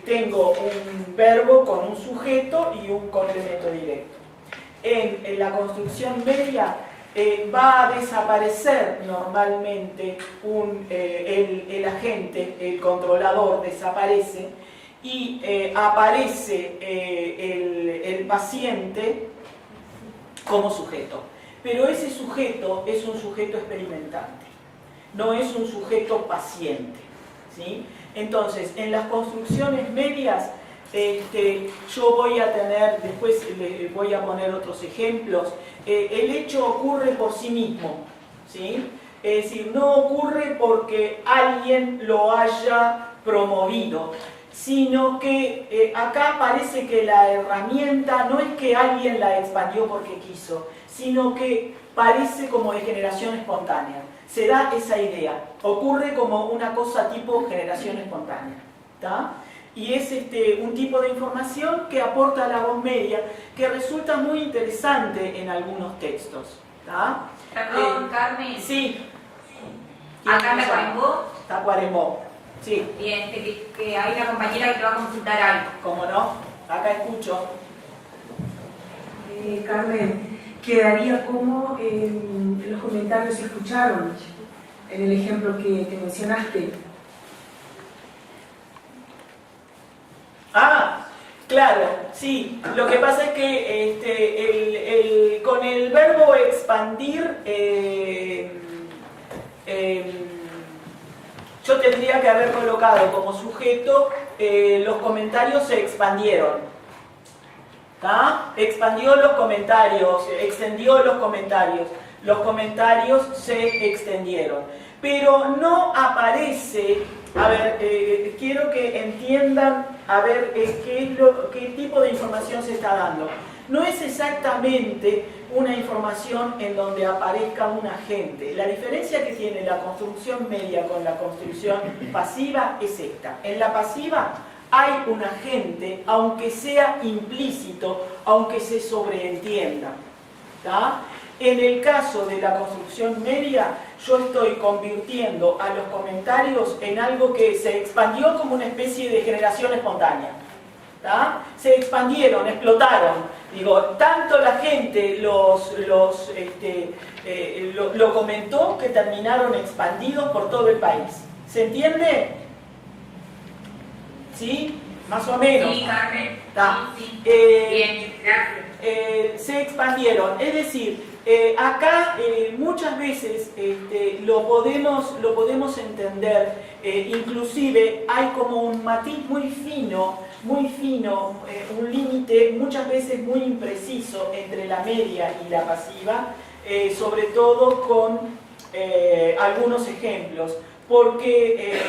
tengo un verbo con un sujeto y un complemento directo. En la construcción media va a desaparecer normalmente el agente, el controlador desaparece y aparece el paciente como sujeto. Pero ese sujeto es un sujeto experimentante, no es un sujeto paciente, ¿sí? Entonces, en las construcciones medias, yo voy a tener, después les voy a poner otros ejemplos, el hecho ocurre por sí mismo, ¿sí? Es decir, no ocurre porque alguien lo haya promovido, sino que acá parece que la herramienta no es que alguien la expandió porque quiso, sino que parece como de generación espontánea. Se da esa idea, ocurre como una cosa tipo generación espontánea, ¿tá? Y es un tipo de información que aporta la voz media, que resulta muy interesante en algunos textos, ¿tá? Perdón, Carmen. Sí. Acá en Tacuarembó. Tacuarembó, sí. Bien, que hay una compañera que te va a consultar algo. ¿Cómo no? Acá escucho. Carmen, quedaría como los comentarios se escucharon en el ejemplo que mencionaste. Ah, claro, sí. Lo que pasa es que con el verbo expandir, yo tendría que haber colocado como sujeto los comentarios se expandieron. ¿Tá? Expandió los comentarios, extendió los comentarios se extendieron. Pero no aparece, a ver, quiero que entiendan, a ver, qué tipo de información se está dando. No es exactamente una información en donde aparezca un agente. La diferencia que tiene la construcción media con la construcción pasiva es esta. En la pasiva hay un agente, aunque sea implícito, aunque se sobreentienda, ¿tá? En el caso de la construcción media, yo estoy convirtiendo a los comentarios en algo que se expandió como una especie de generación espontánea, ¿tá? Se expandieron, explotaron. Digo, tanto la gente lo comentó que terminaron expandidos por todo el país. ¿Se entiende? ¿Sí? Más o menos. Sí, Carmen. Sí. Bien, gracias. Se expandieron. Es decir, acá muchas veces lo podemos entender, inclusive hay como un matiz muy fino, un límite muchas veces muy impreciso entre la media y la pasiva, sobre todo con algunos ejemplos. Porque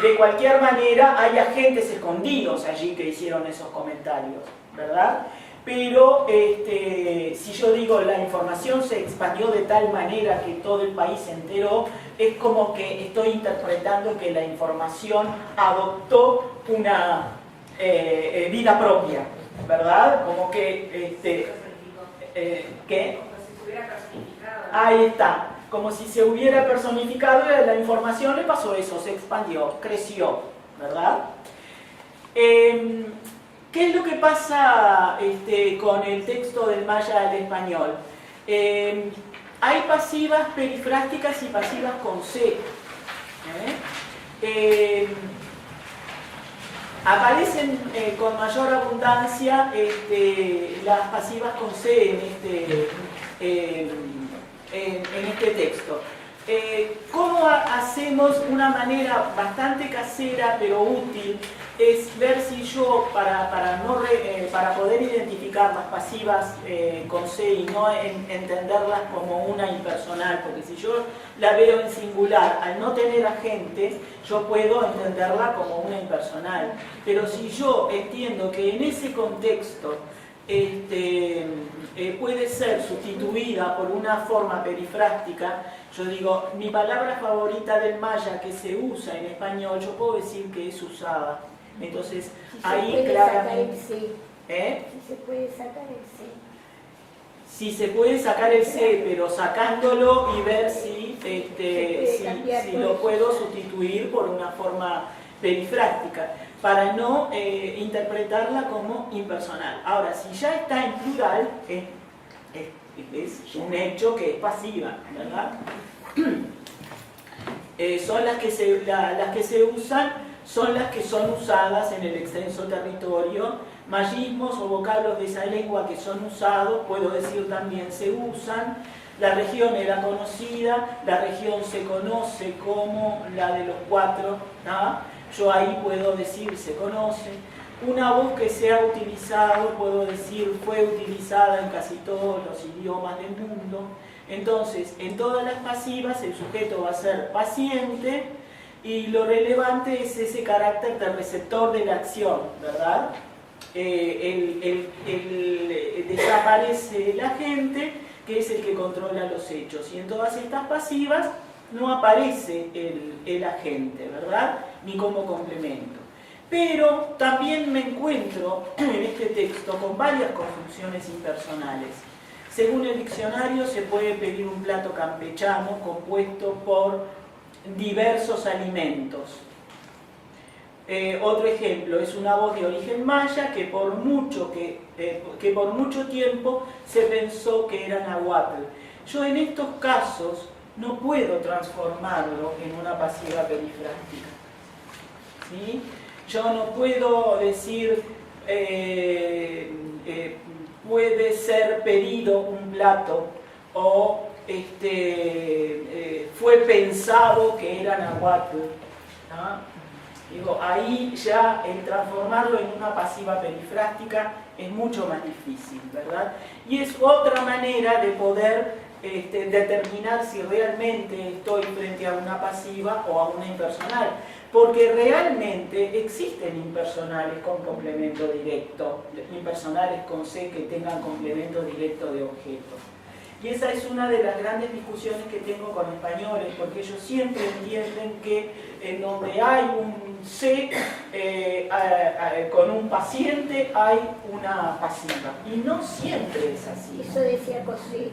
de cualquier manera hay agentes escondidos allí que hicieron esos comentarios, ¿verdad? Pero si yo digo la información se expandió de tal manera que todo el país se enteró, es como que estoy interpretando que la información adoptó una vida propia, ¿verdad? Como que, ¿qué? Ahí está. Como si se hubiera personificado y a la información le pasó eso, se expandió, creció, ¿verdad? ¿Qué es lo que pasa con el texto del maya al español? Hay pasivas perifrásticas y pasivas con C. Aparecen con mayor abundancia las pasivas con C en este texto. ¿Cómo hacemos una manera bastante casera pero útil? Es ver si yo, para poder identificar las pasivas con C y no entenderlas como una impersonal, porque si yo la veo en singular, al no tener agentes, yo puedo entenderla como una impersonal. Pero si yo entiendo que en ese contexto puede ser sustituida por una forma perifrástica, yo digo, mi palabra favorita del maya que se usa en español, yo puedo decir que es usada. Entonces, ahí claramente... Si se puede sacar el C. Si se puede sacar el C, pero sacándolo y ver si lo puedo sustituir por una forma perifrástica, para no interpretarla como impersonal. Ahora, si ya está en plural, es un hecho que es pasiva, ¿verdad? Son las que se usan, son las que son usadas en el extenso territorio. Mayismos o vocablos de esa lengua que son usados, puedo decir también se usan. La región era conocida, la región se conoce como la de los cuatro, ¿no? Yo ahí puedo decir se conoce. Una voz que se ha utilizado, puedo decir fue utilizada en casi todos los idiomas del mundo. Entonces, en todas las pasivas el sujeto va a ser paciente y lo relevante es ese carácter de receptor de la acción, ¿verdad? Desaparece el agente, que es el que controla los hechos. Y en todas estas pasivas no aparece el agente, ¿verdad? Ni como complemento. Pero también me encuentro en este texto con varias construcciones impersonales. Según el diccionario, se puede pedir un plato campechano compuesto por diversos alimentos. Otro ejemplo es una voz de origen maya que por mucho tiempo se pensó que era náhuatl. Yo en estos casos no puedo transformarlo en una pasiva perifrástica, ¿sí? Yo no puedo decir puede ser pedido un plato o fue pensado que era náhuatl, ¿no? Digo, ahí ya el transformarlo en una pasiva perifrástica es mucho más difícil, ¿verdad? Y es otra manera de poder determinar si realmente estoy frente a una pasiva o a una impersonal, porque realmente existen impersonales con complemento directo, impersonales con C que tengan complemento directo de objeto. Y esa es una de las grandes discusiones que tengo con españoles, porque ellos siempre entienden que en donde hay un C con un paciente hay una pasiva. Y no siempre es así. Eso decía Cosello.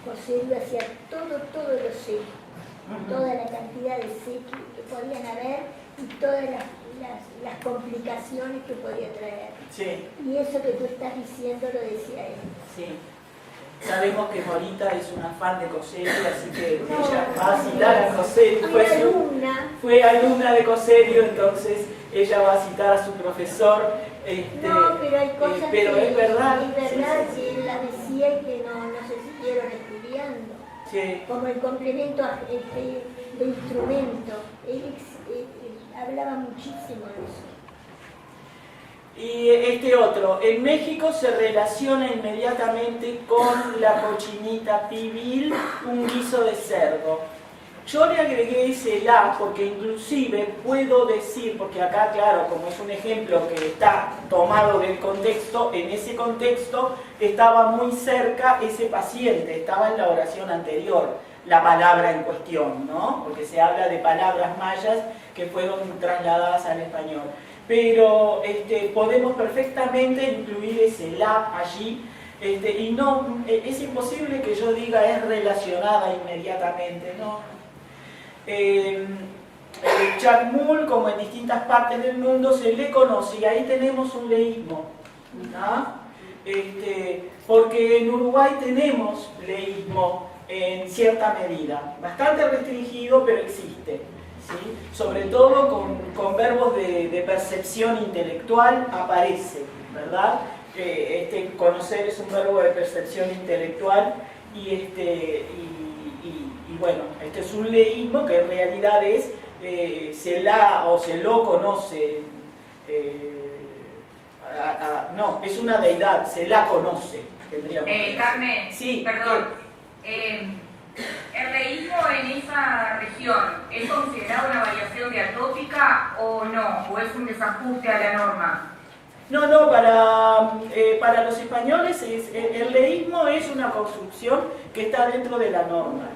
Cosello hacía todo lo C, toda la cantidad de C que podían haber y todas las complicaciones que podía traer. Sí. Y eso que tú estás diciendo lo decía él. Sí. Sabemos que Morita es una fan de Cosello, así que ella va a citar a Cosello. Fue alumna de Cosello, entonces ella va a citar a su profesor. No, pero hay cosas pero que es verdad, sí, que él la decía y que no se siguieron estudiando. Sí. Como el complemento de instrumento. Él hablaba muchísimo de eso. Y este otro, en México se relaciona inmediatamente con la cochinita pibil, un guiso de cerdo. Yo le agregué ese la porque inclusive puedo decir, porque acá claro, como es un ejemplo que está tomado del contexto, en ese contexto estaba muy cerca ese paciente, estaba en la oración anterior, la palabra en cuestión, ¿no? Porque se habla de palabras mayas que fueron trasladadas al español. Pero podemos perfectamente incluir ese la allí, y no, es imposible que yo diga es relacionada inmediatamente, ¿no? Chacmul, como en distintas partes del mundo, se le conoce, y ahí tenemos un leísmo, ¿no? Porque en Uruguay tenemos leísmo en cierta medida, bastante restringido, pero existe. ¿Sí? Sobre todo con verbos de percepción intelectual aparece, ¿verdad? Conocer es un verbo de percepción intelectual y bueno, este es un leísmo que en realidad es se lo conoce, no, es una deidad, se la conoce, tendríamos que decir. Carmen, Sí, perdón. ¿El leísmo en esa región es considerado una variación diatópica o no? ¿O es un desajuste a la norma? No, para los españoles el leísmo es una construcción que está dentro de la norma.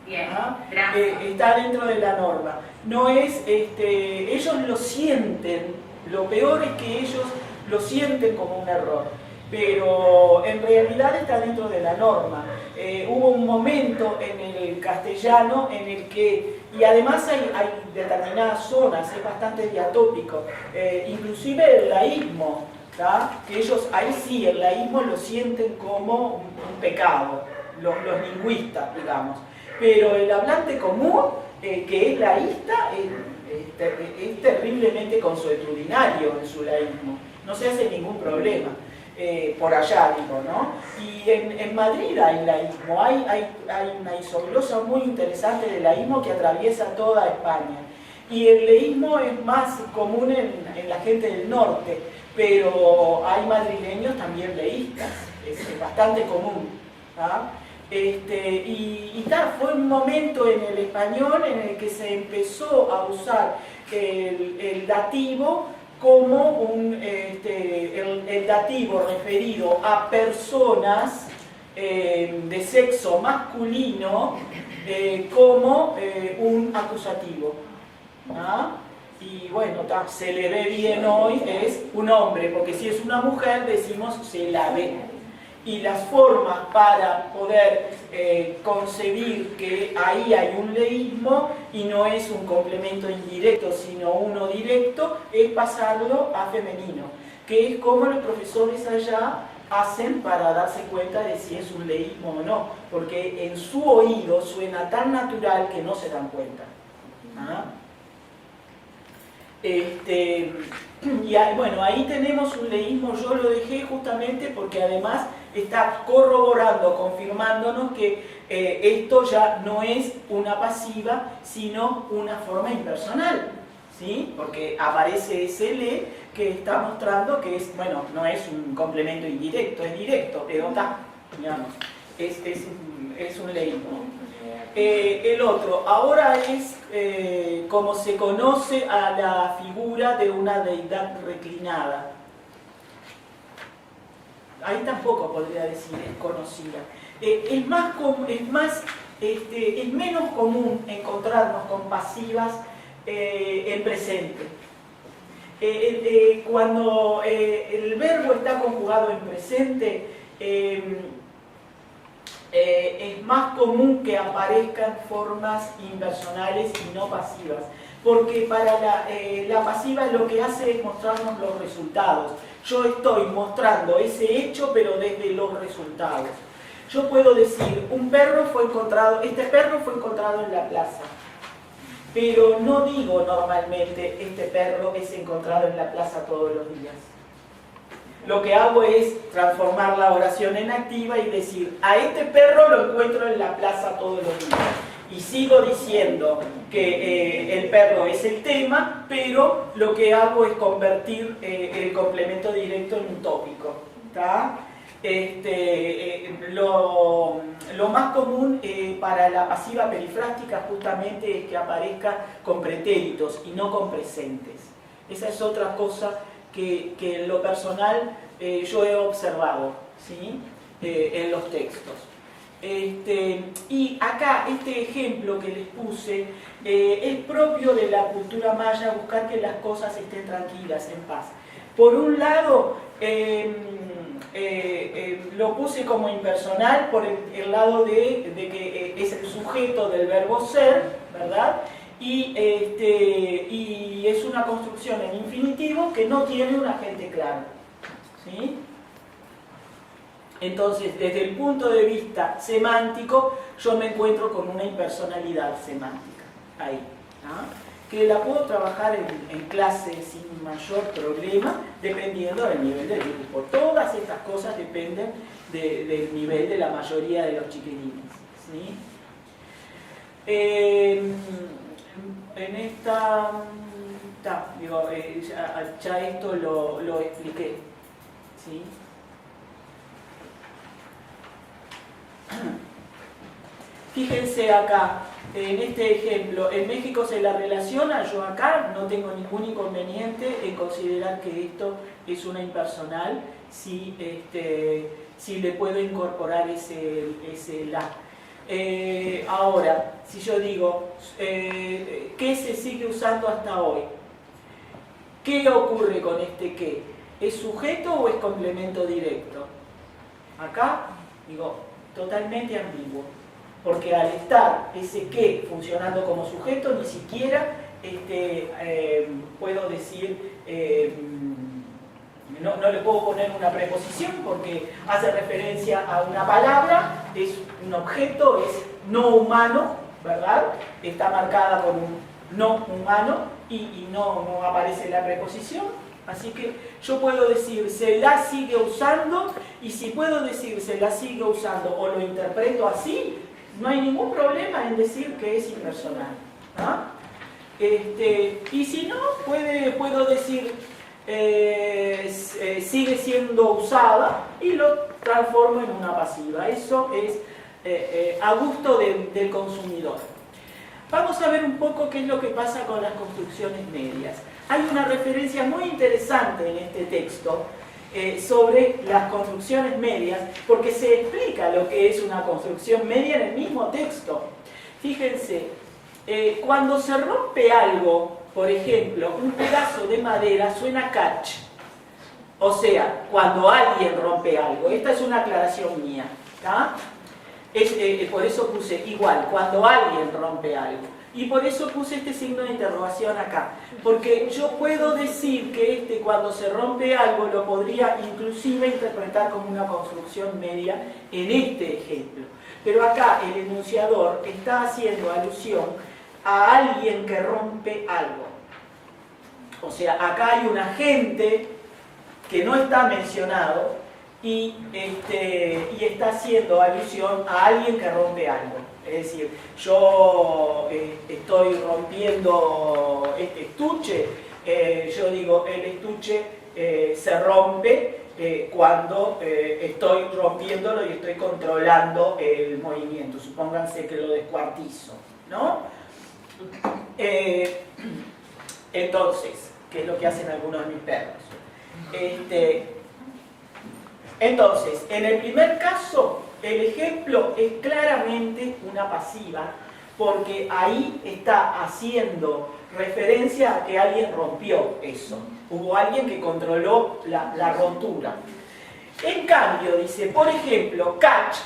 Bien, ¿Ah? gracias. Está dentro de la norma. No es, ellos lo sienten, lo peor es que ellos lo sienten como un error, pero en realidad está dentro de la norma. hubo un momento en el castellano en el que, y además hay determinadas zonas, es bastante diatópico, inclusive el laísmo, ¿tá? Que ellos ahí sí, el laísmo lo sienten como un pecado, los lingüistas, digamos, pero el hablante común, que es laísta, es terriblemente consuetudinario en su laísmo, no se hace ningún problema. Por allá, digo, ¿no? Y en Madrid hay laísmo, hay una isoglosa muy interesante de laísmo que atraviesa toda España. Y el leísmo es más común en la gente del norte, pero hay madrileños también leístas, es bastante común. ¿Ah? Fue un momento en el español en el que se empezó a usar el dativo como el dativo referido a personas de sexo masculino como un acusativo. ¿Ah? Y bueno, se le ve bien hoy, es un hombre, porque si es una mujer decimos se la ve. Y las formas para poder concebir que ahí hay un leísmo y no es un complemento indirecto sino uno directo, es pasarlo a femenino, que es como los profesores allá hacen para darse cuenta de si es un leísmo o no, porque en su oído suena tan natural que no se dan cuenta. ¿Ah? Y bueno, ahí tenemos un leísmo, yo lo dejé justamente porque además está corroborando, confirmándonos que esto ya no es una pasiva, sino una forma impersonal, ¿sí? Porque aparece ese le que está mostrando que es, bueno, no es un complemento indirecto, es directo, pero está, digamos, es un leísmo. El otro, ahora es como se conoce a la figura de una deidad reclinada. Ahí tampoco podría decir es conocida. Es menos común encontrarnos con pasivas en presente. Cuando el verbo está conjugado en presente, es más común que aparezcan formas impersonales y no pasivas, porque para la pasiva lo que hace es mostrarnos los resultados. Yo estoy mostrando ese hecho, pero desde los resultados. Yo puedo decir, este perro fue encontrado en la plaza, pero no digo normalmente, este perro es encontrado en la plaza todos los días. Lo que hago es transformar la oración en activa y decir, a este perro lo encuentro en la plaza todos los días. Y sigo diciendo que el perro es el tema, pero lo que hago es convertir el complemento directo en un tópico. ¿Tá? Lo más común para la pasiva perifrástica justamente es que aparezca con pretéritos y no con presentes. Esa es otra cosa que en lo personal yo he observado, ¿sí? En los textos. Y acá este ejemplo que les puse es propio de la cultura maya, buscar que las cosas estén tranquilas, en paz. Por un lado, lo puse como impersonal por el lado de que es el sujeto del verbo ser, ¿verdad? Y es una construcción en infinitivo que no tiene un agente claro, ¿sí? Entonces, desde el punto de vista semántico, yo me encuentro con una impersonalidad semántica, ahí, ¿no? Que la puedo trabajar en clase sin mayor problema, dependiendo del nivel del grupo. Todas estas cosas dependen del nivel de la mayoría de los chiquilines, ¿sí? En esta, ya esto lo expliqué, ¿sí? Fíjense acá, en este ejemplo, en México se la relaciona, yo acá no tengo ningún inconveniente en considerar que esto es una impersonal si le puedo incorporar ese la. Ahora, si yo digo, ¿qué se sigue usando hasta hoy? ¿Qué ocurre con este qué? ¿Es sujeto o es complemento directo? Acá, digo, totalmente ambiguo, porque al estar ese que funcionando como sujeto, ni siquiera puedo decir, no le puedo poner una preposición porque hace referencia a una palabra, es un objeto, es no humano, ¿verdad? Está marcada por un no humano y no aparece la preposición. Así que yo puedo decir se la sigue usando, y si puedo decir se la sigue usando o lo interpreto así, no hay ningún problema en decir que es impersonal. ¿Ah? Y si no, puedo decir sigue siendo usada y lo transformo en una pasiva. Eso es a gusto del consumidor. Vamos a ver un poco qué es lo que pasa con las construcciones medias. Hay una referencia muy interesante en este texto sobre las construcciones medias, porque se explica lo que es una construcción media en el mismo texto. Fíjense, cuando se rompe algo, por ejemplo, un pedazo de madera suena catch. O sea, cuando alguien rompe algo. Esta es una aclaración mía, ¿tá? Por eso puse igual, cuando alguien rompe algo. Y por eso puse este signo de interrogación acá. Porque yo puedo decir que cuando se rompe algo, lo podría inclusive interpretar como una construcción media en este ejemplo. Pero acá el enunciador está haciendo alusión a alguien que rompe algo. O sea, acá hay un agente que no está mencionado y está haciendo alusión a alguien que rompe algo. Es decir, yo estoy rompiendo este estuche, yo digo el estuche se rompe cuando estoy rompiéndolo y estoy controlando el movimiento. Supónganse que lo descuartizo, ¿no? Entonces, ¿qué es lo que hacen algunos de mis perros? Entonces, en el primer caso, el ejemplo es claramente una pasiva, porque ahí está haciendo referencia a que alguien rompió eso. Hubo alguien que controló la rotura. En cambio, dice, por ejemplo, catch,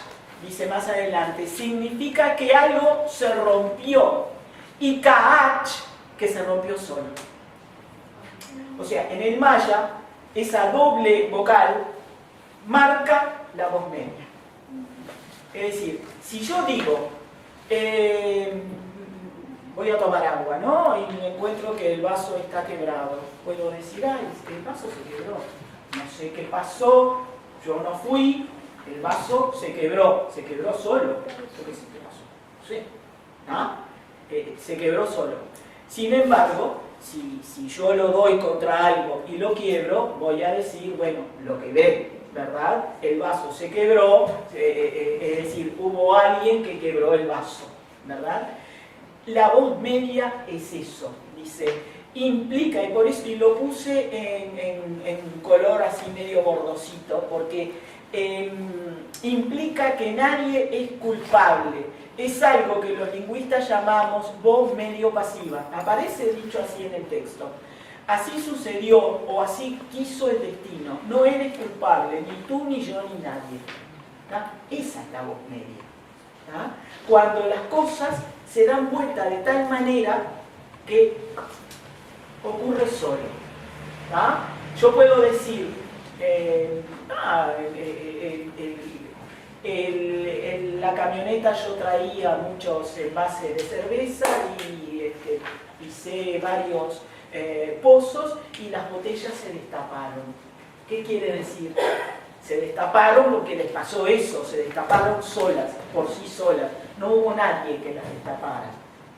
dice más adelante, significa que algo se rompió, y catch, que se rompió solo. O sea, en el maya, esa doble vocal marca la voz media. Es decir, si yo digo, voy a tomar agua, ¿no? Y me encuentro que el vaso está quebrado, puedo decir, ay, el vaso se quebró. No sé qué pasó, yo no fui, el vaso se quebró solo. ¿Qué es este vaso? No sé. ¿Ah? Se quebró solo. Sin embargo, si yo lo doy contra algo y lo quiebro, voy a decir, bueno, lo que ve, ¿verdad? El vaso se quebró, es decir, hubo alguien que quebró el vaso, ¿verdad? La voz media es eso, dice, implica, y por eso y lo puse en color así medio bordosito, porque implica que nadie es culpable. Es algo que los lingüistas llamamos voz medio pasiva. Aparece dicho así en el texto. Así sucedió o así quiso el destino. No eres culpable, ni tú, ni yo, ni nadie. ¿Tá? Esa es la voz media. ¿Tá? Cuando las cosas se dan vuelta de tal manera que ocurre solo. ¿Tá? Yo puedo decir, en la camioneta yo traía muchos envases de cerveza y pisé varios pozos y las botellas se destaparon. ¿Qué quiere decir? Se destaparon porque les pasó eso, se destaparon solas, por sí solas. No hubo nadie que las destapara.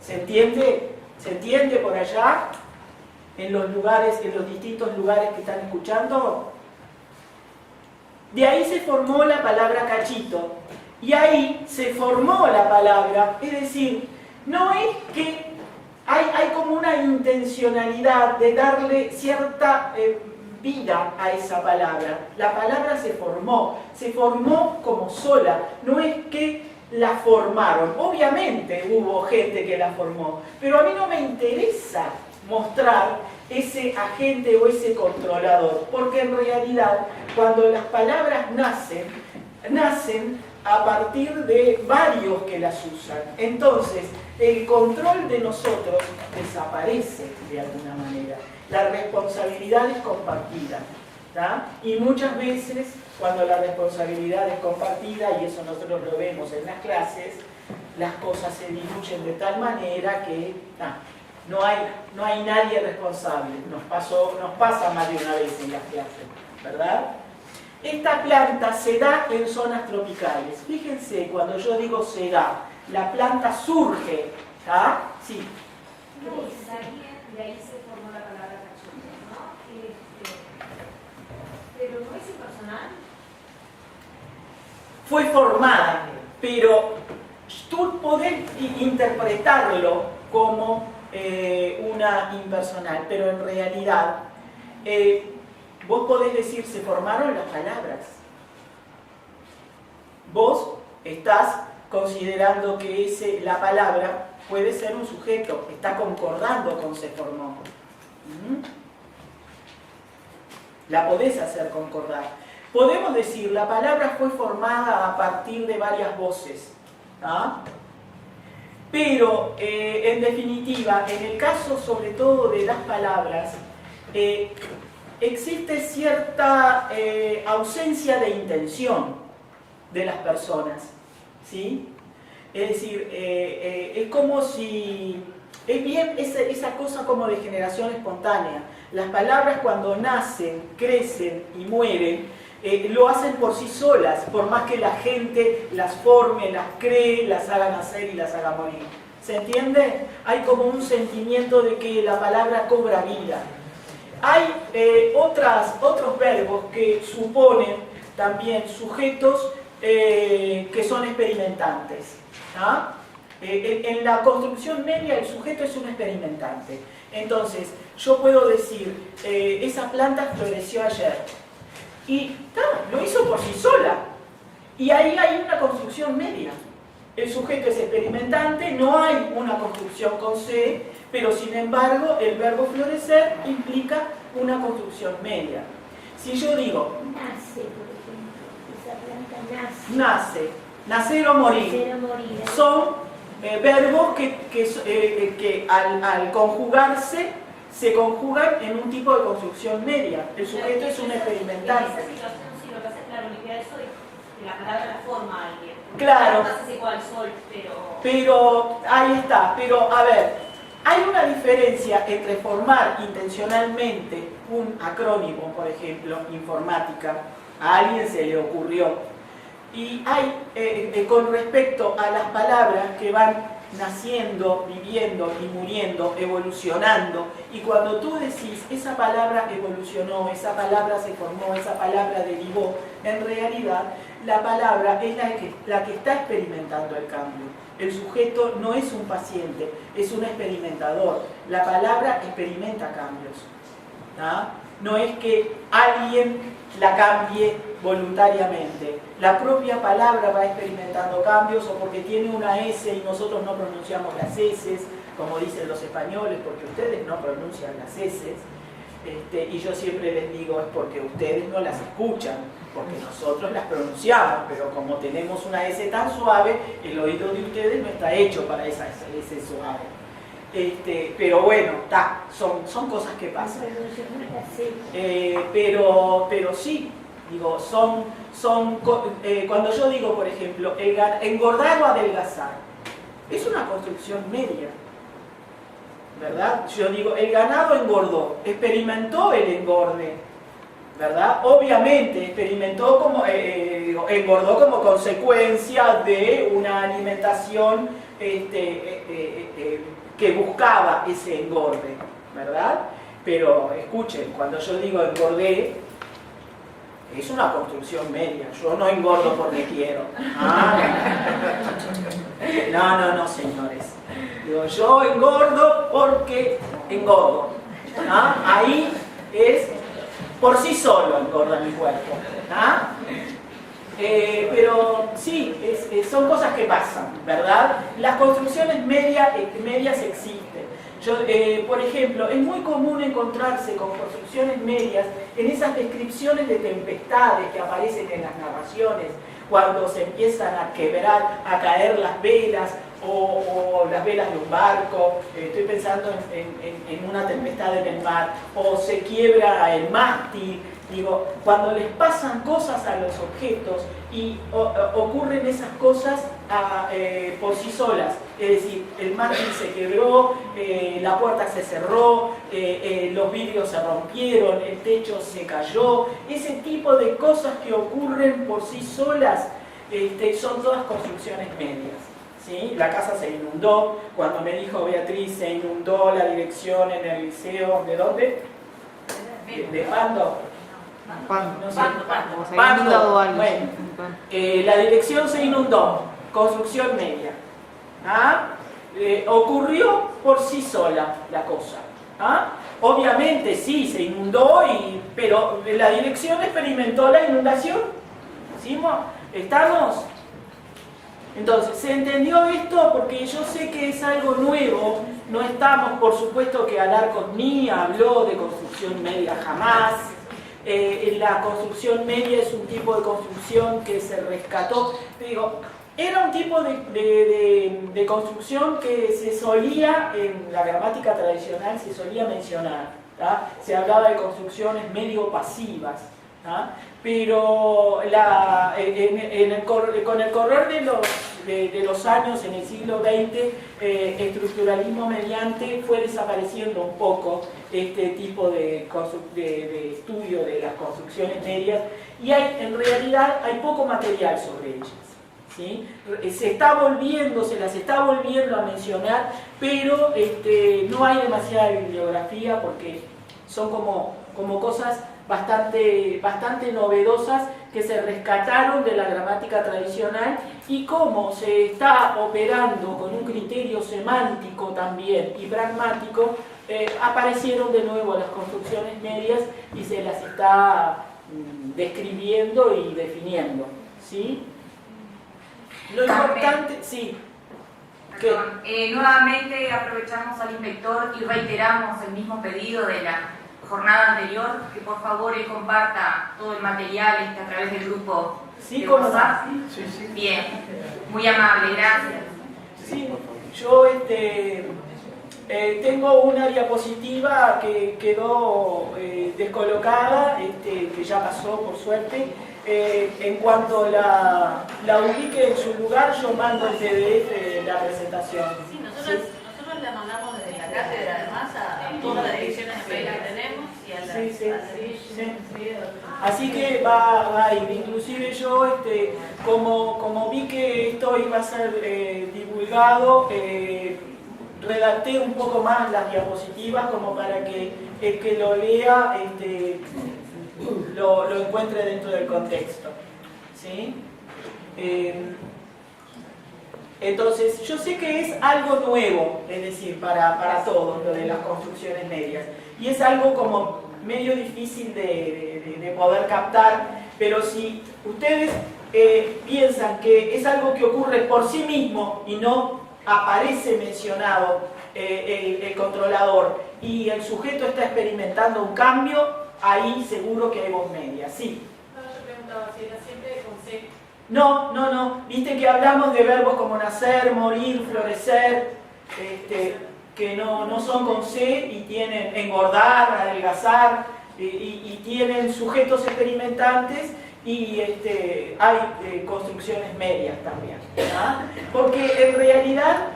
¿Se entiende? ¿Se entiende por allá? En los lugares, en los distintos lugares que están escuchando. De ahí se formó la palabra cachito. Y ahí se formó la palabra, es decir, no es que hay como una intencionalidad de darle cierta vida a esa palabra. La palabra se formó como sola, no es que la formaron. Obviamente hubo gente que la formó, pero a mí no me interesa mostrar ese agente o ese controlador, porque en realidad cuando las palabras nacen a partir de varios que las usan. Entonces, el control de nosotros desaparece de alguna manera. La responsabilidad es compartida, ¿tá? Y muchas veces, cuando la responsabilidad es compartida, y eso nosotros lo vemos en las clases, las cosas se diluyen de tal manera que no hay nadie responsable. Nos pasa más de una vez en las clases, ¿verdad? Esta planta se da en zonas tropicales. Fíjense, cuando yo digo se da, la planta surge, ¿tá? Sí. De ahí se formó la palabra cachorro, ¿no? Pero no es impersonal. Fue formada, pero tú podés interpretarlo como una impersonal, pero en realidad vos podés decir, se formaron las palabras. Vos estás considerando que la palabra puede ser un sujeto, está concordando con se formó. La podés hacer concordar. Podemos decir, la palabra fue formada a partir de varias voces, ¿ah? Pero, en definitiva, en el caso sobre todo de las palabras, existe cierta ausencia de intención de las personas, ¿sí? Es decir, es como si... Es bien esa cosa como de generación espontánea. Las palabras cuando nacen, crecen y mueren, lo hacen por sí solas, por más que la gente las forme, las cree, las haga nacer y las haga morir. ¿Se entiende? Hay como un sentimiento de que la palabra cobra vida. Hay otros verbos que suponen también sujetos que son experimentantes, ¿ah? En la construcción media el sujeto es un experimentante. Entonces, yo puedo decir, esa planta floreció ayer. Y lo hizo por sí sola. Y ahí hay una construcción media. El sujeto es experimentante, no hay una construcción con C, pero sin embargo el verbo florecer implica una construcción media. Si yo digo... Nace, por ejemplo. Esa planta nace. Nace. Nacer o morir. Nacer o morir. Son verbos que al conjugarse se conjugan en un tipo de construcción media. El sujeto es un experimentante. En esa situación, sí, lo que hace, claro, limpiar eso y la palabra la forma a alguien. Claro. Es igual al sol, pero ahí está. Pero, a ver, hay una diferencia entre formar intencionalmente un acrónimo, por ejemplo, informática, a alguien se le ocurrió, y hay, con respecto a las palabras que van naciendo, viviendo y muriendo, evolucionando, y cuando tú decís, esa palabra evolucionó, esa palabra se formó, esa palabra derivó, en realidad la palabra es la que está experimentando el cambio. El sujeto no es un paciente, es un experimentador. La palabra experimenta cambios, ¿ah? No es que alguien la cambie voluntariamente. La propia palabra va experimentando cambios, o porque tiene una S y nosotros no pronunciamos las S, como dicen los españoles, porque ustedes no pronuncian las S. Y yo siempre les digo, es porque ustedes no las escuchan, porque nosotros las pronunciamos, pero como tenemos una S tan suave, el oído de ustedes no está hecho para esa S suave. Pero bueno, son cosas que pasan. Pero sí, digo, cuando yo digo, por ejemplo, engordar o adelgazar, es una construcción media, ¿verdad? Yo digo, el ganado engordó, experimentó el engorde, ¿verdad? Obviamente, experimentó engordó como consecuencia de una alimentación que buscaba ese engorde, ¿verdad? Pero escuchen, cuando yo digo engordé, es una construcción media. Yo no engordo porque quiero. No, señores. Digo, yo engordo porque engordo. Ahí es por sí solo engorda mi cuerpo. Pero sí, son cosas que pasan, ¿verdad? Las construcciones medias existen. Por ejemplo, es muy común encontrarse con construcciones medias en esas descripciones de tempestades que aparecen en las narraciones, cuando se empiezan a quebrar, a caer las velas, o las velas de un barco, estoy pensando en una tempestad en el mar, o se quiebra el mástil. Digo, cuando les pasan cosas a los objetos y ocurren esas cosas por sí solas, es decir, el mástil se quebró, la puerta se cerró, los vidrios se rompieron, el techo se cayó, ese tipo de cosas que ocurren por sí solas son todas construcciones medias. ¿Sí? La casa se inundó, cuando me dijo Beatriz, se inundó la dirección en el liceo, ¿de dónde? ¿De Pando? No sé. O se ha inundado algo. Bueno, la dirección se inundó, construcción media. ¿Ah? Ocurrió por sí sola la cosa. ¿Ah? Obviamente sí, se inundó, pero la dirección experimentó la inundación. ¿Sí? ¿Estamos? Entonces, ¿se entendió esto? Porque yo sé que es algo nuevo. No estamos, por supuesto que Alarcos ni habló de construcción media jamás. La construcción media es un tipo de construcción que se rescató. Digo, era un tipo de construcción que se solía, en la gramática tradicional se solía mencionar. ¿Tá? Se hablaba de construcciones medio pasivas. ¿Ah? Pero con el correr de los años en el siglo XX, estructuralismo mediante fue desapareciendo un poco este tipo de estudio de las construcciones medias, y en realidad hay poco material sobre ellas. ¿Sí? Se las está volviendo a mencionar, pero no hay demasiada bibliografía porque son como cosas bastante novedosas que se rescataron de la gramática tradicional, y como se está operando con un criterio semántico también y pragmático, aparecieron de nuevo las construcciones medias y se las está describiendo y definiendo. ¿Sí? Lo importante, sí. Perdón, nuevamente aprovechamos al inspector y reiteramos el mismo pedido de la jornada anterior, que por favor él comparta todo el material a través del grupo Sí, de ¿cómo WhatsApp. no? Sí, sí. Bien, muy amable, gracias. Sí, yo tengo una diapositiva que quedó descolocada, que ya pasó por suerte. En cuanto la ubique en su lugar, yo mando el PDF de la presentación. Sí, nosotros la mandamos desde la cátedra, además, a todas las ediciones de mail que tenemos y a la Así que va a ir. Inclusive yo, como vi que esto iba a ser divulgado, redacté un poco más las diapositivas como para que el que lo lea lo encuentre dentro del contexto. ¿Sí? Entonces, yo sé que es algo nuevo, es decir, para todos, lo de las construcciones medias. Y es algo como medio difícil de poder captar, pero si ustedes piensan que es algo que ocurre por sí mismo y no aparece mencionado el controlador y el sujeto está experimentando un cambio, ahí seguro que hay voz media. Sí. No, yo preguntaba si era siempre con C. No. Viste que hablamos de verbos como nacer, morir, florecer, que no son con C y tienen engordar, adelgazar, y tienen sujetos experimentantes, y hay construcciones medias también. ¿Ah? Porque en realidad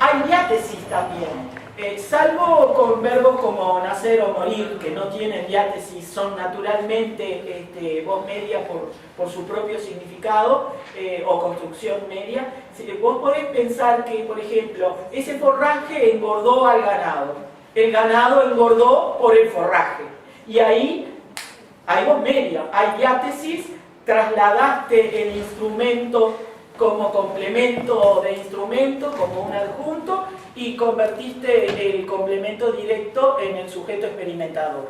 hay diátesis también. Salvo con verbos como nacer o morir, que no tienen diátesis, son naturalmente voz media por su propio significado, o construcción media. Vos podés pensar que, por ejemplo, ese forraje engordó al ganado. El ganado engordó por el forraje. Y ahí hay voz media, hay diátesis, trasladaste el instrumento como complemento de instrumento, como un adjunto, y convertiste el complemento directo en el sujeto experimentador.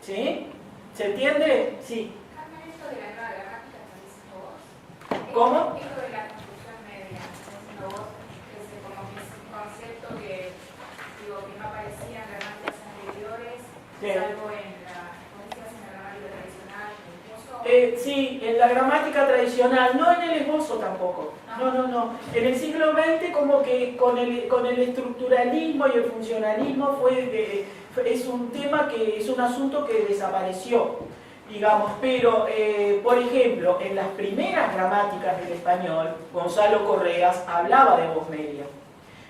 ¿Sí? ¿Se entiende? Sí. Carmen, esto de la nueva gramática que dices vos. ¿Cómo? Esto de la construcción media, que estás diciendo vos, como que es un concepto que no aparecía en gramáticas anteriores, Bien. salvo en la gramática tradicional, incluso. sí, en la gramática tradicional, no en el esbozo tampoco. No. En el siglo XX como que con el estructuralismo y el funcionalismo es un tema es un asunto que desapareció, digamos, pero por ejemplo, en las primeras gramáticas del español, Gonzalo Correas hablaba de voz media.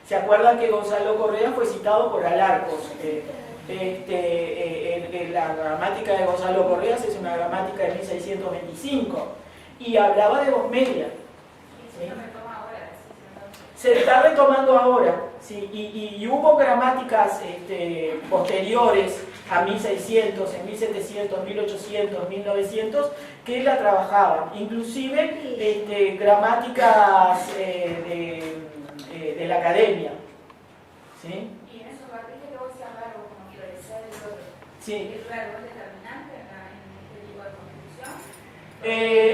¿Se acuerdan que Gonzalo Correas fue citado por Alarcos? La gramática de Gonzalo Correas es una gramática de 1625 y hablaba de voz media. ¿Sí? Se está retomando ahora, ¿sí? Y hubo gramáticas posteriores a 1600, en 1700, 1800, 1900 que la trabajaban, inclusive gramáticas de la academia. ¿Sí? Y en esos papeles que vos decías verbos como florecer y todo, Sí. ¿el verbo es determinante en este tipo de construcción?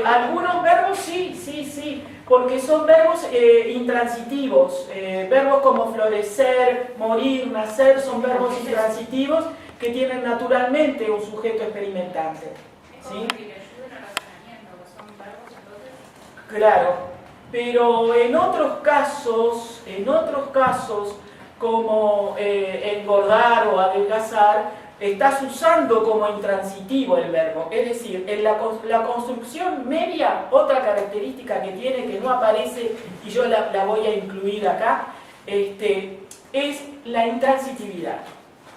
Algunos verbos sí, porque son verbos intransitivos. Verbos como florecer, morir, nacer son verbos intransitivos que tienen naturalmente un sujeto experimentante. Es como que le ayuden al razonamiento, que son verbos entonces. Claro, pero en otros casos como engordar o adelgazar, estás usando como intransitivo el verbo. Es decir, en la construcción media, otra característica que tiene, que no aparece y yo la voy a incluir acá, es la intransitividad.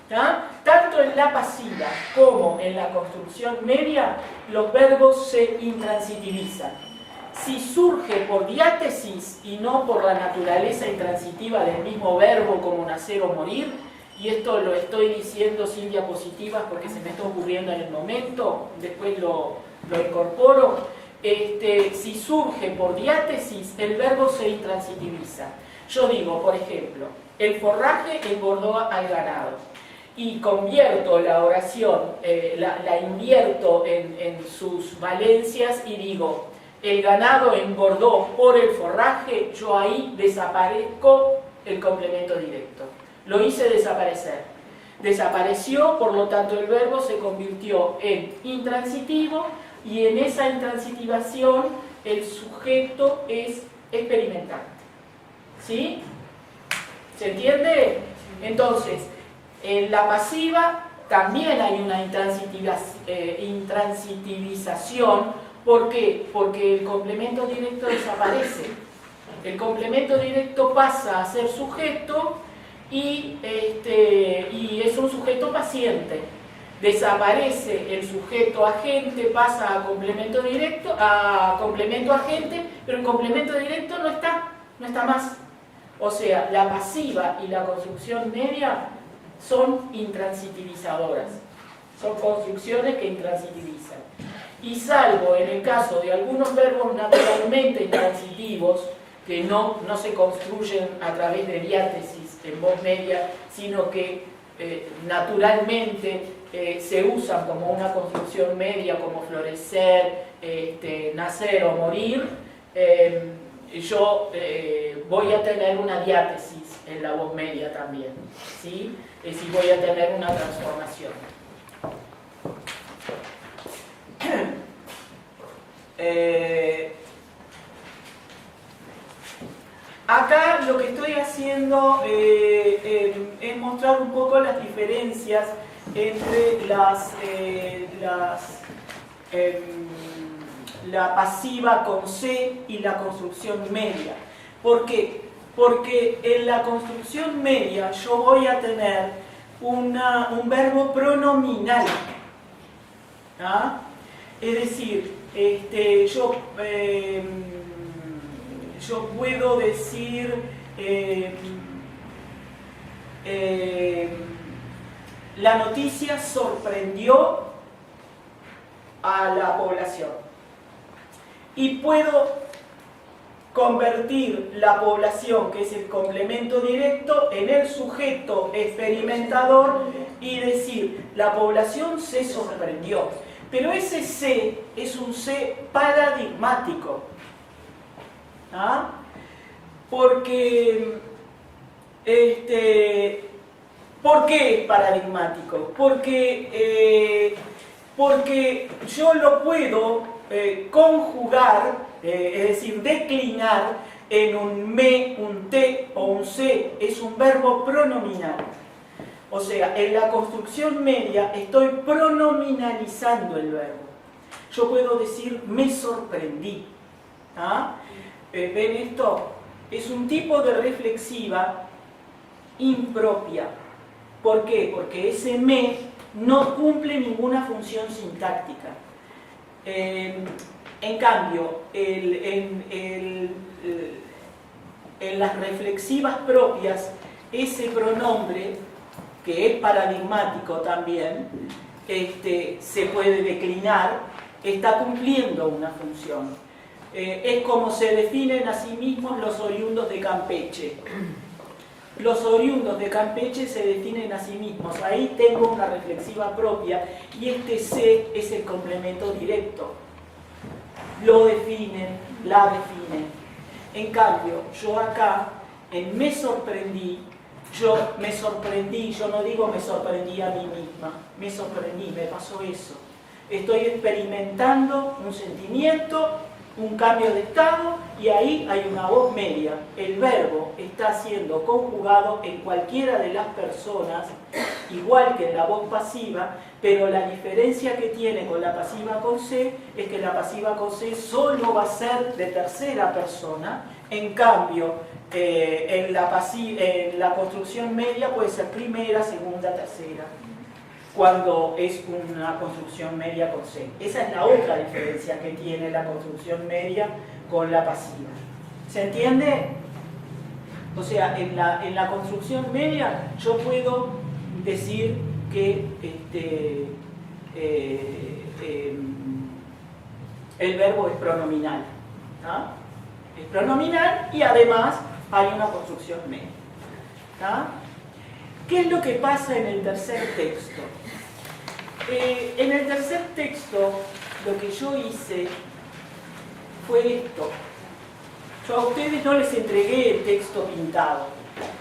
¿Ah? Tanto en la pasiva como en la construcción media, los verbos se intransitivizan. Si surge por diátesis y no por la naturaleza intransitiva del mismo verbo como nacer o morir, y esto lo estoy diciendo sin diapositivas porque se me está ocurriendo en el momento, después lo incorporo, si surge por diátesis, el verbo se intransitiviza. Yo digo, por ejemplo, el forraje engordó al ganado, y convierto la oración, la invierto en sus valencias y digo, el ganado engordó por el forraje, yo ahí desaparezco el complemento directo. Lo hice desaparecer. Desapareció, por lo tanto el verbo se convirtió en intransitivo y en esa intransitivación el sujeto es experimentante. ¿Sí? ¿Se entiende? Entonces, en la pasiva también hay una intransitivización. ¿Por qué? Porque el complemento directo desaparece. El complemento directo pasa a ser sujeto y es un sujeto paciente. Desaparece el sujeto agente, pasa a complemento directo, a complemento agente, pero el complemento directo no está más. O sea, la pasiva y la construcción media son intransiitivizadoras. Son construcciones que intransitivizan. Y salvo en el caso de algunos verbos naturalmente intransitivos, que no se construyen a través de diátesis en voz media, sino que naturalmente se usan como una construcción media, como florecer, nacer o morir, yo voy a tener una diátesis en la voz media también, ¿sí? Es decir, voy a tener una transformación. Acá lo que estoy haciendo es mostrar un poco las diferencias entre la pasiva con C y la construcción media. ¿Por qué? Porque en la construcción media yo voy a tener un verbo pronominal. ¿Ah? Es decir, yo puedo decir la noticia sorprendió a la población. Y puedo convertir la población, que es el complemento directo, en el sujeto experimentador y decir, la población se sorprendió. Pero ese C es un C paradigmático. ¿Ah? Porque, ¿por qué es paradigmático? Porque yo lo puedo conjugar, es decir, declinar en un me, un te o un se, es un verbo pronominal. O sea, en la construcción media estoy pronominalizando el verbo. Yo puedo decir me sorprendí. ¿Ah? ¿Ven esto? Es un tipo de reflexiva impropia. ¿Por qué? Porque ese me no cumple ninguna función sintáctica. En cambio, en las reflexivas propias, ese pronombre, que es paradigmático también, se puede declinar, está cumpliendo una función. Es como se definen a sí mismos los oriundos de Campeche. Los oriundos de Campeche se definen a sí mismos. Ahí tengo una reflexiva propia y este se es el complemento directo. Lo definen, la definen. En cambio, yo acá, en me sorprendí, yo no digo me sorprendí a mí misma, me sorprendí, me pasó eso. Estoy experimentando un sentimiento, un cambio de estado, y ahí hay una voz media. El verbo está siendo conjugado en cualquiera de las personas, igual que en la voz pasiva, pero la diferencia que tiene con la pasiva con C es que la pasiva con C solo va a ser de tercera persona. En cambio, en la construcción media puede ser primera, segunda, tercera, cuando es una construcción media con C. Esa es la otra diferencia que tiene la construcción media con la pasiva. ¿Se entiende? O sea, en la construcción media yo puedo decir que el verbo es pronominal. ¿Ah? Es pronominal y además hay una construcción media. ¿Ah? ¿Qué es lo que pasa en el tercer texto? En el tercer texto lo que yo hice fue esto. Yo a ustedes no les entregué el texto pintado,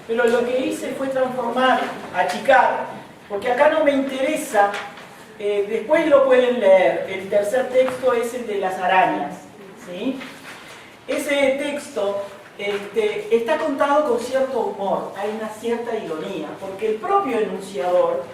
pero lo que hice fue transformar, achicar, porque acá no me interesa, después lo pueden leer. El tercer texto es el de las arañas, ¿sí? Ese texto está contado con cierto humor, hay una cierta ironía, porque el propio enunciador,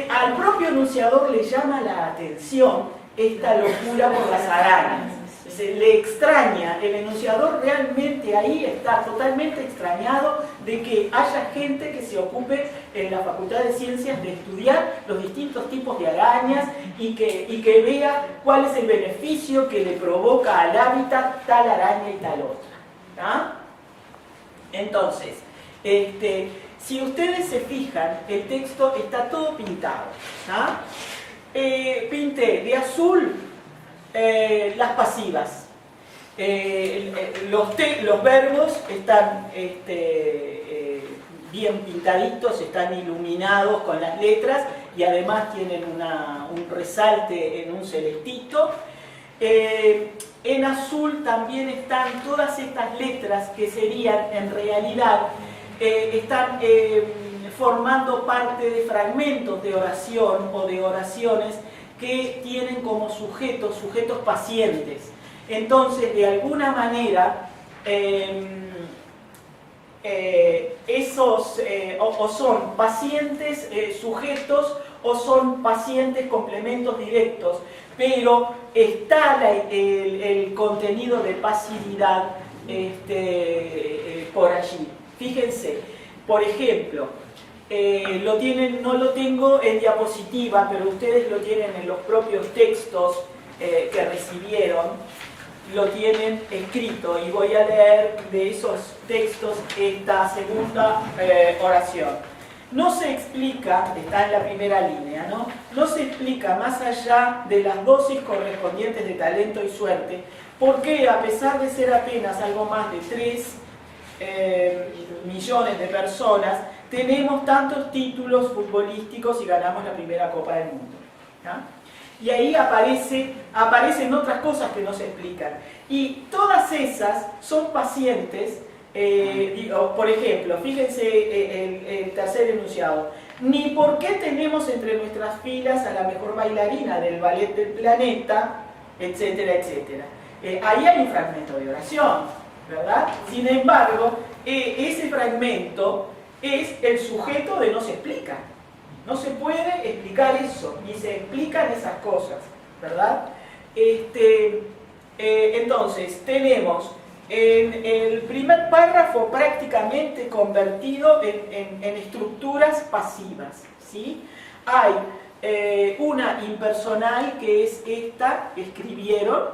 al propio enunciador le llama la atención esta locura por las arañas. Se le extraña, el enunciador realmente ahí está totalmente extrañado de que haya gente que se ocupe en la Facultad de Ciencias de estudiar los distintos tipos de arañas y que vea cuál es el beneficio que le provoca al hábitat tal araña y tal otra. ¿Ah? Entonces, si ustedes se fijan, el texto está todo pintado. ¿Ah? Pinté de azul las pasivas. Los verbos están bien pintaditos, están iluminados con las letras y además tienen un resalte en un celestito. En azul también están todas estas letras que serían en realidad, están formando parte de fragmentos de oración o de oraciones que tienen como sujetos pacientes. Entonces, de alguna manera, esos o son pacientes sujetos o son pacientes complementos directos, pero está el contenido de pasividad por allí. Fíjense, por ejemplo, no lo tengo en diapositiva, pero ustedes lo tienen en los propios textos que recibieron, lo tienen escrito, y voy a leer de esos textos esta segunda oración. No se explica, está en la primera línea, ¿no? No se explica más allá de las dosis correspondientes de talento y suerte, por qué, a pesar de ser apenas algo más de 3 millones de personas, tenemos tantos títulos futbolísticos y ganamos la primera Copa del Mundo. ¿Ah? Y ahí aparecen otras cosas que no se explican. Y todas esas son pacientes, por ejemplo, fíjense el tercer enunciado. Ni por qué tenemos entre nuestras filas a la mejor bailarina del ballet del planeta, etcétera, etcétera. Ahí hay un fragmento de oración, ¿verdad? Sin embargo, ese fragmento es el sujeto de no se explica. No se puede explicar eso, ni se explican esas cosas, ¿verdad? Entonces, tenemos en el primer párrafo prácticamente convertido en estructuras pasivas, ¿sí? Hay una impersonal que es esta, escribieron,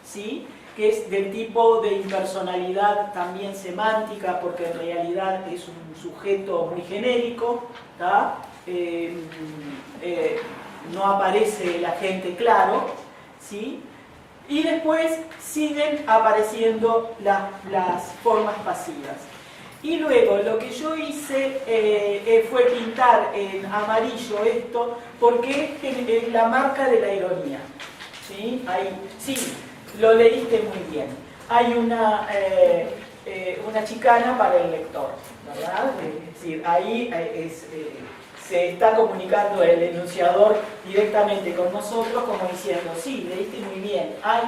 ¿sí? Que es del tipo de impersonalidad también semántica, porque en realidad es un sujeto muy genérico, ¿tá? No aparece el agente claro, ¿sí? Y después siguen apareciendo las formas pasivas. Y luego lo que yo hice fue pintar en amarillo esto, porque es la marca de la ironía, ¿sí? Sí, lo leíste muy bien. Hay una chicana para el lector, ¿verdad? Es decir, ahí se está comunicando el enunciador directamente con nosotros, como diciendo, sí, leíste muy bien, hay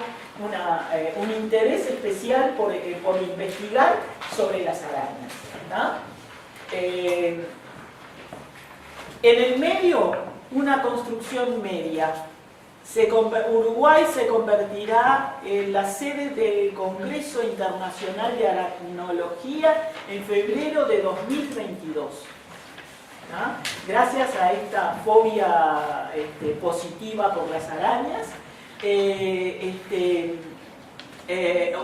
un interés especial por investigar sobre las arañas, ¿verdad? En el medio, una construcción media. Uruguay se convertirá en la sede del Congreso Internacional de Aracnología en febrero de 2022. ¿Ah? Gracias a esta fobia positiva por las arañas,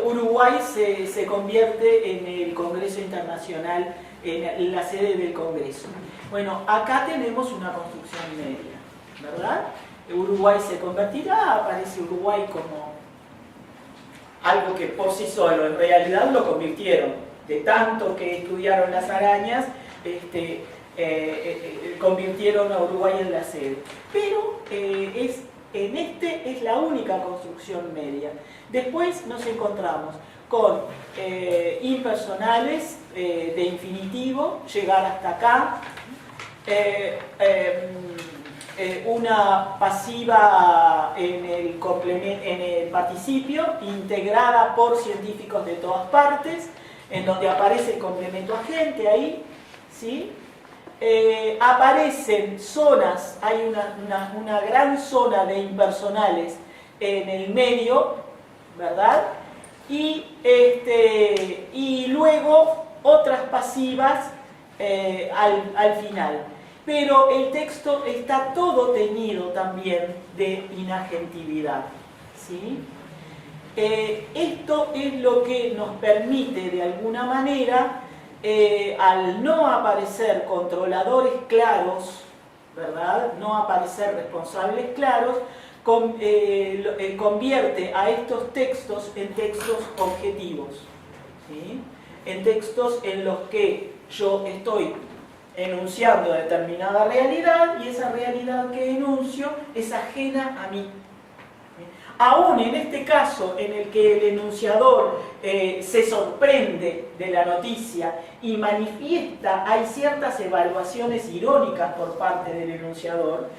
Uruguay se convierte en el Congreso Internacional, en la sede del Congreso. Bueno, acá tenemos una construcción media, ¿verdad? Uruguay se convertirá, aparece Uruguay como algo que por sí solo, en realidad lo convirtieron, de tanto que estudiaron las arañas, convirtieron a Uruguay en la sede. Pero es la única construcción media. Después nos encontramos con impersonales de infinitivo, llegar hasta acá, una pasiva en el participio, integrada por científicos de todas partes, en donde aparece el complemento agente ahí, ¿sí? Aparecen zonas, hay una gran zona de impersonales en el medio, ¿verdad? Y luego otras pasivas al final. Pero el texto está todo teñido también de inagentividad, ¿sí? Esto es lo que nos permite de alguna manera, al no aparecer controladores claros, ¿verdad? No aparecer responsables claros, convierte a estos textos en textos objetivos, ¿sí? En textos en los que yo estoy enunciando determinada realidad y esa realidad que enuncio es ajena a mí. Aún en este caso en el que el enunciador se sorprende de la noticia y manifiesta, hay ciertas evaluaciones irónicas por parte del enunciador,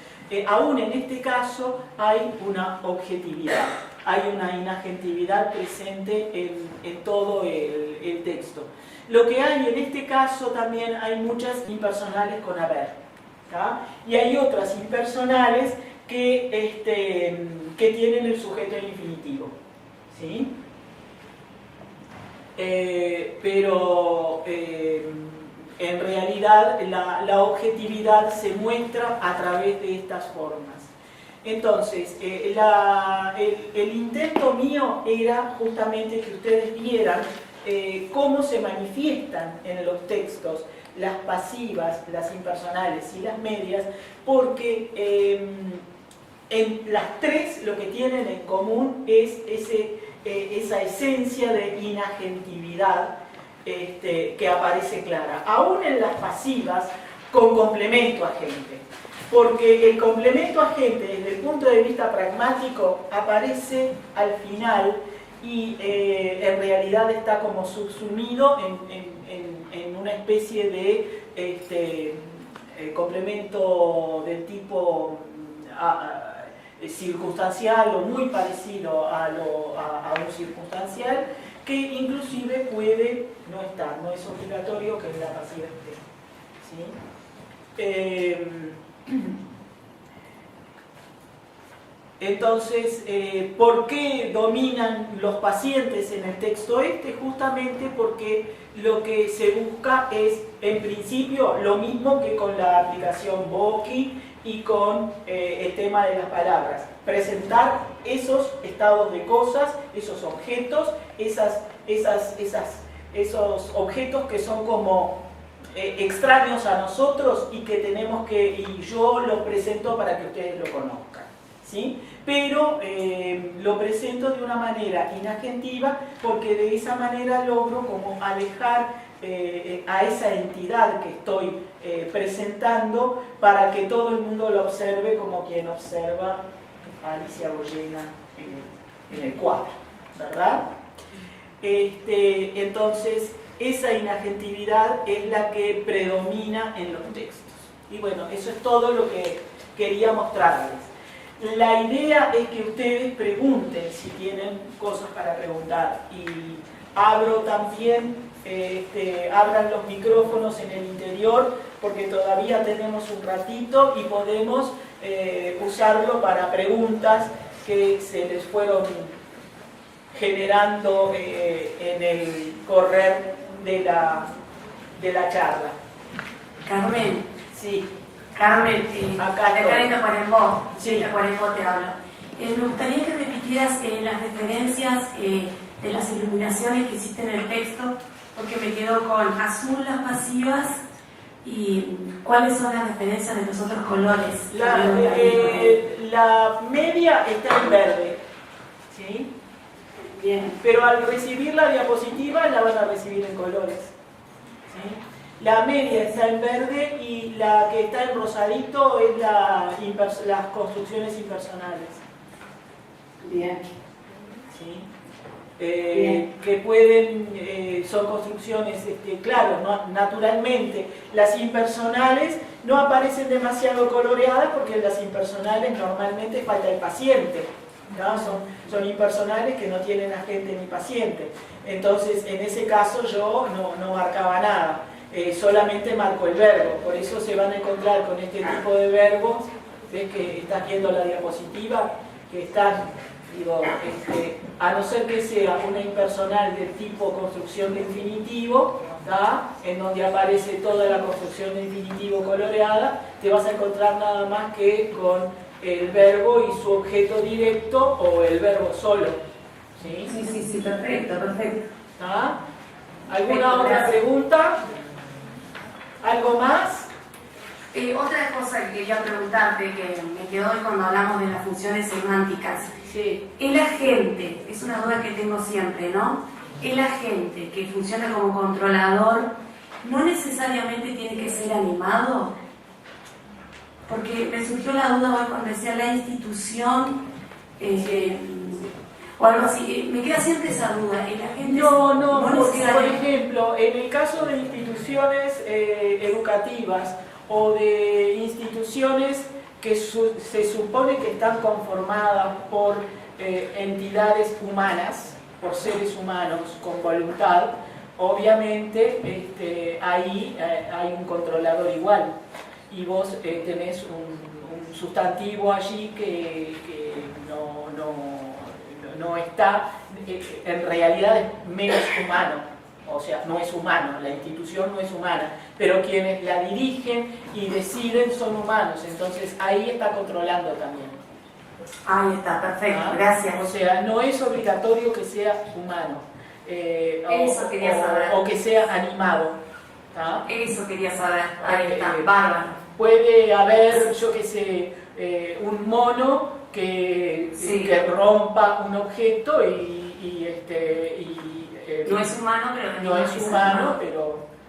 aún en este caso hay una objetividad, hay una inagentividad presente en todo el texto. Lo que hay en este caso también hay muchas impersonales con haber, ¿tá? Y hay otras impersonales que tienen el sujeto en infinitivo, ¿sí? Pero en realidad la objetividad se muestra a través de estas formas. Entonces, el intento mío era justamente que ustedes vieran cómo se manifiestan en los textos las pasivas, las impersonales y las medias, porque en las tres lo que tienen en común es esa esencia de inagentividad que aparece clara, aún en las pasivas con complemento agente, porque el complemento agente desde el punto de vista pragmático aparece al final y en realidad está como subsumido en una especie de complemento del tipo circunstancial o muy parecido a un circunstancial, que inclusive puede no estar, no es obligatorio que la pasiva esté. ¿Sí? Entonces, ¿por qué dominan los pacientes en el texto este? Justamente porque lo que se busca es, en principio, lo mismo que con la aplicación Boki y con el tema de las palabras. Presentar esos estados de cosas, esos objetos, esos objetos que son como extraños a nosotros y que tenemos que, y yo los presento para que ustedes lo conozcan, ¿sí? Pero lo presento de una manera inagentiva porque de esa manera logro como alejar a esa entidad que estoy presentando para que todo el mundo lo observe como quien observa a Alicia Goyena en el cuadro, ¿verdad? Entonces, esa inagentividad es la que predomina en los textos. Y bueno, eso es todo lo que quería mostrarles. La idea es que ustedes pregunten si tienen cosas para preguntar. Y abro también, abran los micrófonos en el interior, porque todavía tenemos un ratito y podemos usarlo para preguntas que se les fueron generando en el correr de la charla. Carmen. Sí. Carmen, acá de Carita Cuarembó, sí. de Cuarembó te hablo. Me gustaría que repitieras las referencias de las iluminaciones que existen en el texto, porque me quedo con azul las pasivas y cuáles son las referencias de los otros colores. La media está en verde, ¿sí? Bien. Pero al recibir la diapositiva la van a recibir en colores, ¿sí? La media está en verde y la que está en rosadito es las construcciones impersonales. Bien. ¿Sí? Que pueden, son construcciones, claro, naturalmente las impersonales no aparecen demasiado coloreadas porque en las impersonales normalmente falta el paciente, ¿no? Son impersonales que no tienen agente ni paciente. Entonces, en ese caso yo no marcaba nada. Solamente marco el verbo, por eso se van a encontrar con este tipo de verbos. ¿Ves que estás viendo la diapositiva? Que están, digo, a no ser que sea una impersonal del tipo construcción de infinitivo, ¿tá? En donde aparece toda la construcción de infinitivo coloreada, te vas a encontrar nada más que con el verbo y su objeto directo o el verbo solo. ¿Sí? Sí, perfecto. ¿Tá? ¿Alguna otra pregunta? ¿Algo más? Otra cosa que quería preguntarte, que me quedó hoy cuando hablamos de las funciones semánticas. Sí. El agente, es una duda que tengo siempre, ¿no? El agente que funciona como controlador, ¿no necesariamente tiene que ser animado? Porque me surgió la duda hoy cuando decía la institución, o algo así. Me queda siempre esa duda. ¿El agente no, porque por ejemplo, en el caso de instituciones educativas o de instituciones que se supone que están conformadas por entidades humanas, por seres humanos con voluntad, obviamente ahí hay un controlador igual y vos tenés un sustantivo allí que no está, en realidad es menos humano, o sea, no es humano, la institución no es humana, pero quienes la dirigen y deciden son humanos, entonces ahí está controlando también. Ahí está, perfecto, gracias. O sea, no es obligatorio que sea humano, Eso quería saber. o que sea animado. ¿Ah? Eso quería saber, ahí está, bárbaro. Puede haber, yo qué sé, un mono que rompa un objeto no es humano, pero no es humano,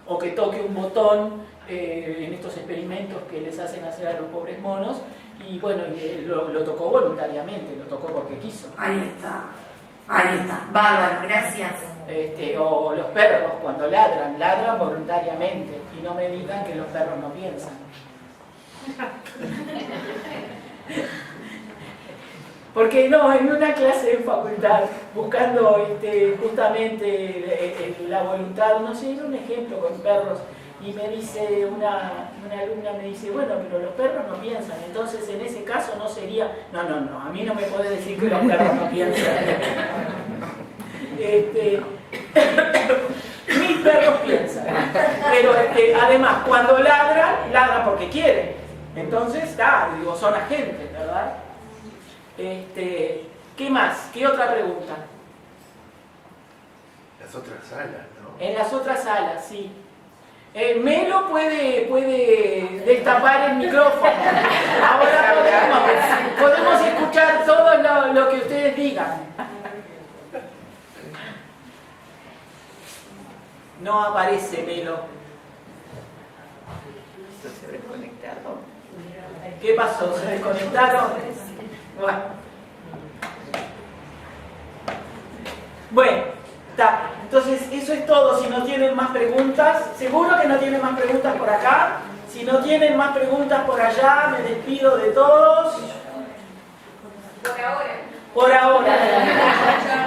o que toque un botón en estos experimentos que les hacen hacer a los pobres monos, y bueno, lo tocó voluntariamente, lo tocó porque quiso. Ahí está, bárbaro, gracias. O los perros cuando ladran voluntariamente, y no me digan que los perros no piensan. Porque no, en una clase en facultad, buscando justamente la voluntad, no sé, era un ejemplo con perros, y me dice una alumna, me dice, bueno, pero los perros no piensan, entonces en ese caso no sería, no, a mí no me puede decir que los perros no piensan. Mis perros piensan, pero además cuando ladran porque quieren, entonces, digo, son agentes, ¿verdad? ¿Qué más? ¿Qué otra pregunta? Las otras salas, ¿no? En las otras salas, sí. Melo puede destapar el micrófono. Ahora podemos escuchar todo lo que ustedes digan. No aparece Melo. Se desconectaron. ¿Qué pasó? ¿Se desconectaron? Bueno, está. Entonces, eso es todo. Si no tienen más preguntas, seguro que no tienen más preguntas por acá. Si no tienen más preguntas por allá, me despido de todos. Por ahora. Por ahora.